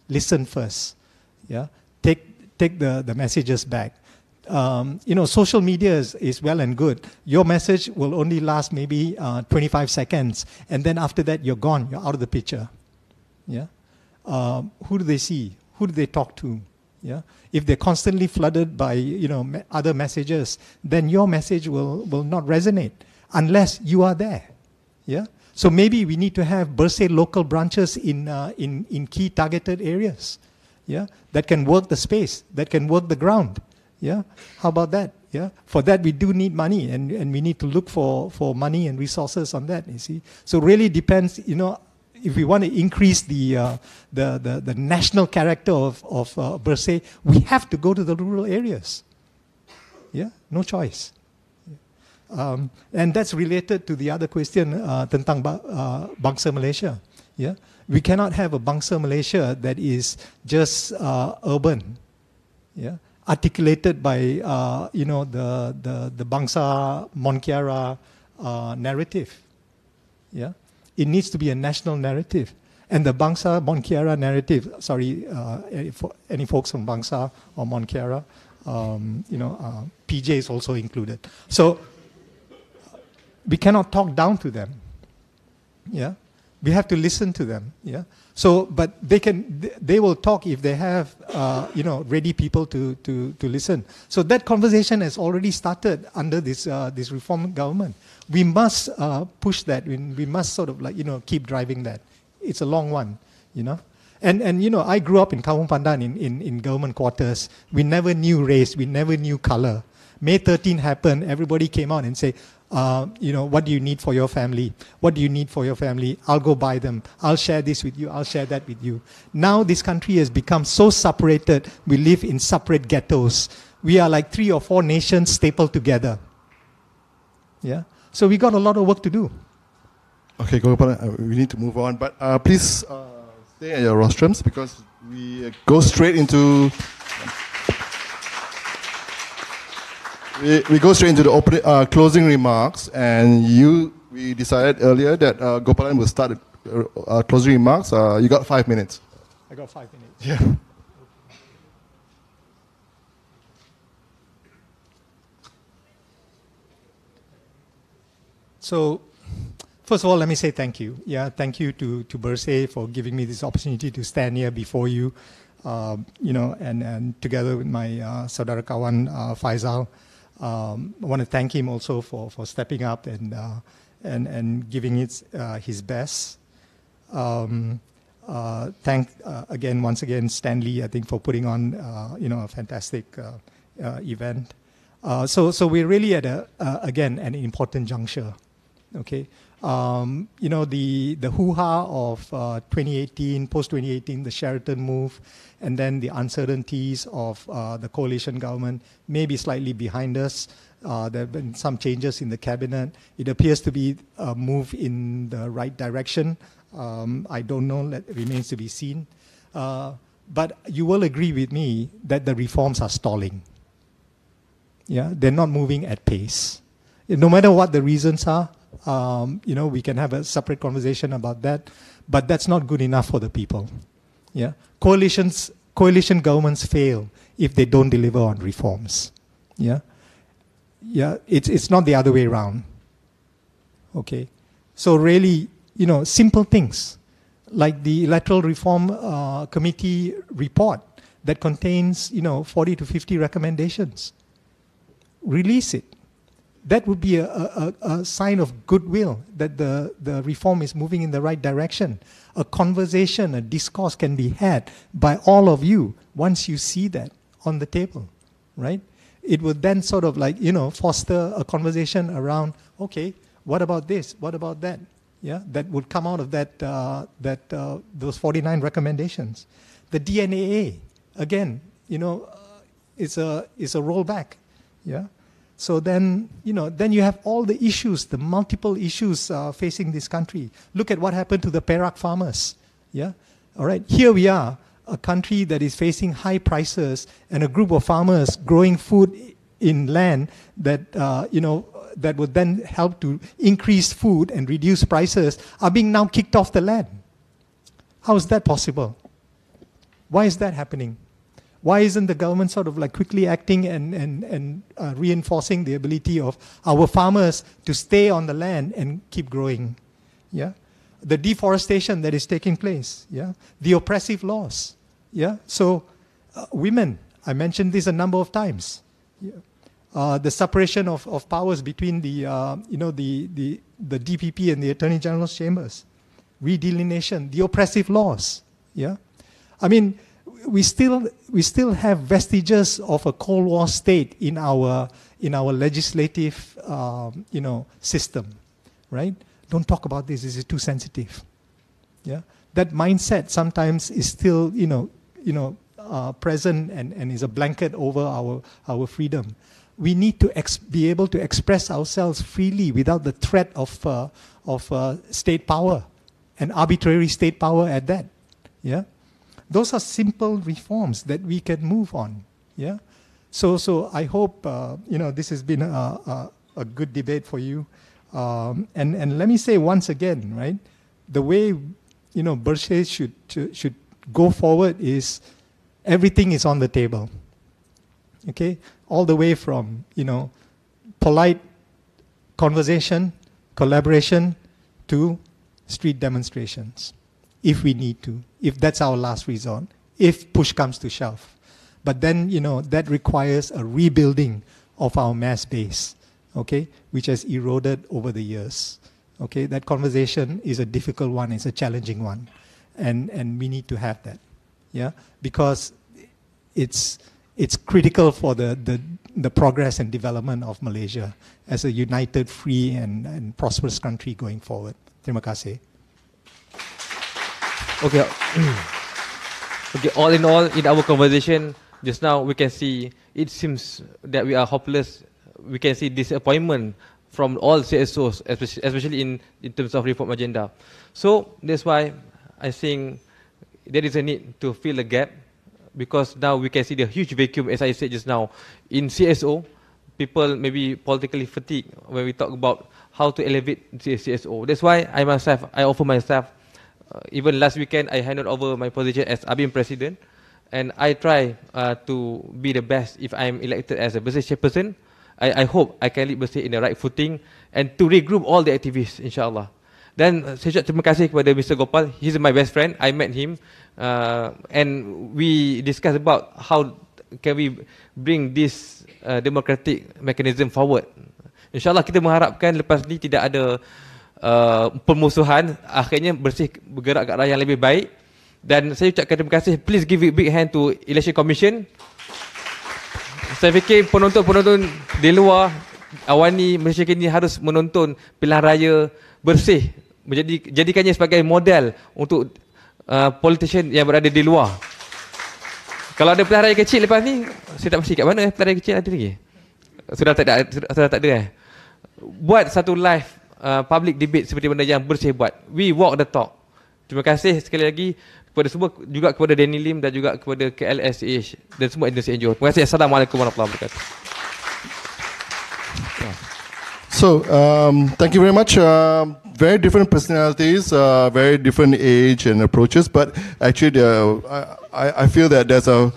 Listen first. Yeah. Take the messages back. Social media is well and good. Your message will only last maybe 25 seconds, and then after that you're gone. You're out of the picture. Yeah. Who do they see? Who do they talk to? Yeah. If they're constantly flooded by other messages, then your message will not resonate unless you are there. Yeah. So maybe we need to have Bersih local branches in key targeted areas. Yeah. That can work the space. That can work the ground. Yeah, how about that? Yeah, for that we do need money, and we need to look for money and resources on that. You see, so really depends. If we want to increase the national character of Bersih, we have to go to the rural areas. Yeah, no choice. And that's related to the other question tentang bangsa Malaysia. Yeah, we cannot have a bangsa Malaysia that is just urban. Yeah. Articulated by the Bangsa Monkiara narrative. Yeah, it needs to be a national narrative, and the Bangsa Monkiara narrative. Sorry, for any folks from Bangsa or Monkiara, PJ is also included. So we cannot talk down to them. Yeah, we have to listen to them. Yeah. So, but they will talk if they have, ready people to listen. So that conversation has already started under this reform government. We must push that. We must sort of keep driving that. It's a long one, And I grew up in Kampung Pandan in government quarters. We never knew race. We never knew color. May 13 happened. Everybody came out and said, what do you need for your family? What do you need for your family? I'll go buy them. I'll share this with you. I'll share that with you. Now this country has become so separated. We live in separate ghettos. We are like 3 or 4 nations stapled together. Yeah. So we got a lot of work to do. Okay, Gopalan, we need to move on. But please stay at your rostrums because we go straight into... We go straight into the closing remarks, and we decided earlier that Gopalan will start closing remarks. You got 5 minutes. I got 5 minutes. Yeah. So, first of all, let me say thank you. Yeah, thank you to Bersih for giving me this opportunity to stand here before you. and together with my saudara kawan Faisal, I want to thank him also for stepping up and giving his best. Thank once again Stanley, I think, for putting on a fantastic event. So we're really at an important juncture. Okay, the hoo-ha of 2018, post-2018, the Sheraton move, and then the uncertainties of the coalition government may be slightly behind us. There have been some changes in the cabinet. It appears to be a move in the right direction. I don't know, that remains to be seen. But you will agree with me that the reforms are stalling. Yeah, they're not moving at pace. No matter what the reasons are, we can have a separate conversation about that, but that's not good enough for the people. Yeah, coalition governments fail if they don't deliver on reforms. Yeah, it's not the other way around. Okay, so really, simple things like the Electoral Reform Committee report that contains, 40 to 50 recommendations. Release it. That would be a sign of goodwill that the reform is moving in the right direction. A conversation, a discourse can be had by all of you once you see that on the table, right? It would then sort of foster a conversation around, okay, what about this? What about that? Yeah, that would come out of those 49 recommendations. The DNAA, again, it's a rollback. Yeah. So then, then you have all the issues, the multiple issues facing this country. Look at what happened to the Perak farmers. Yeah. All right. Here we are, a country that is facing high prices, and a group of farmers growing food in land that that would then help to increase food and reduce prices are being now kicked off the land. How is that possible? Why is that happening? Why isn't the government sort of quickly acting and reinforcing the ability of our farmers to stay on the land and keep growing? Yeah, the deforestation that is taking place. Yeah, the oppressive laws. Yeah, so women. I mentioned this a number of times. Yeah. The separation of powers between the DPP and the Attorney General's chambers, redelineation, the oppressive laws. Yeah, I mean, we still have vestiges of a Cold War state in our legislative system, right? Don't talk about this. This is too sensitive. Yeah, that mindset sometimes is still present and is a blanket over our freedom. We need to be able to express ourselves freely without the threat of state power, and arbitrary state power at that. Yeah. Those are simple reforms that we can move on. Yeah, so I hope this has been a good debate for you. And let me say once again, right, the way Bersih should go forward is everything is on the table. Okay, all the way from polite conversation, collaboration, to street demonstrations, if we need to, if that's our last resort, if push comes to shove. But then, that requires a rebuilding of our mass base, okay, which has eroded over the years. Okay, that conversation is a difficult one, it's a challenging one, and we need to have that, yeah, because it's critical for the progress and development of Malaysia as a united, free, and prosperous country going forward. Terima kasih. Okay. Okay. All in all, in our conversation just now, we can see it seems that we are hopeless. We can see disappointment from all CSOs, especially in terms of reform agenda. So that's why I think there is a need to fill the gap, because now we can see the huge vacuum, as I said just now, in CSO. People may be politically fatigued when we talk about how to elevate CSO. That's why I offer myself. Even last weekend, I handed over my position as ABIM President, and I try to be the best if I'm elected as a Bersih chairperson. I hope I can lead Bersih in the right footing and to regroup all the activists, inshallah. Dan saya ucap terima kasih kepada Mr. Gopal. He's my best friend. I met him and we discussed about how can we bring this democratic mechanism forward. InsyaAllah kita mengharapkan lepas ni tidak ada permusuhan. Akhirnya Bersih bergerak ke arah yang lebih baik. Dan saya ucapkan terima kasih. Please give a big hand to Election Commission. Saya fikir penonton-penonton di luar awani Malaysiakini harus menonton pilihan raya Bersih, jadikannya sebagai model untuk politician yang berada di luar. Kalau ada pilihan raya kecil lepas ni, saya tak pasti kat mana pilihan raya kecil ada lagi. Sudah tak ada. Buat satu live public debate seperti mana yang Bersih buat. We walk the talk. Terima kasih sekali lagi kepada semua, juga kepada Danny Lim dan juga kepada KLSH dan semua industri NGO. Terima kasih. Assalamualaikum warahmatullahi wabarakatuh. So, thank you very much. Very different personalities, very different age and approaches, but actually, I feel that there's a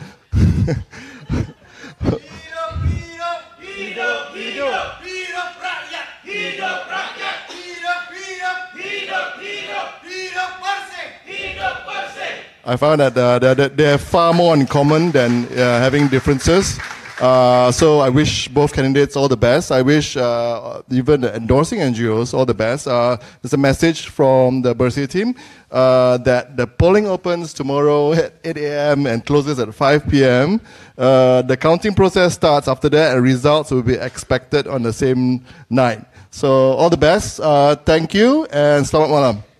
I found that they have far more in common than having differences. So I wish both candidates all the best. I wish even the endorsing NGOs all the best. There's a message from the Bersih team that the polling opens tomorrow at 8 a.m. and closes at 5 p.m. The counting process starts after that, and results will be expected on the same night. So all the best. Thank you and selamat malam.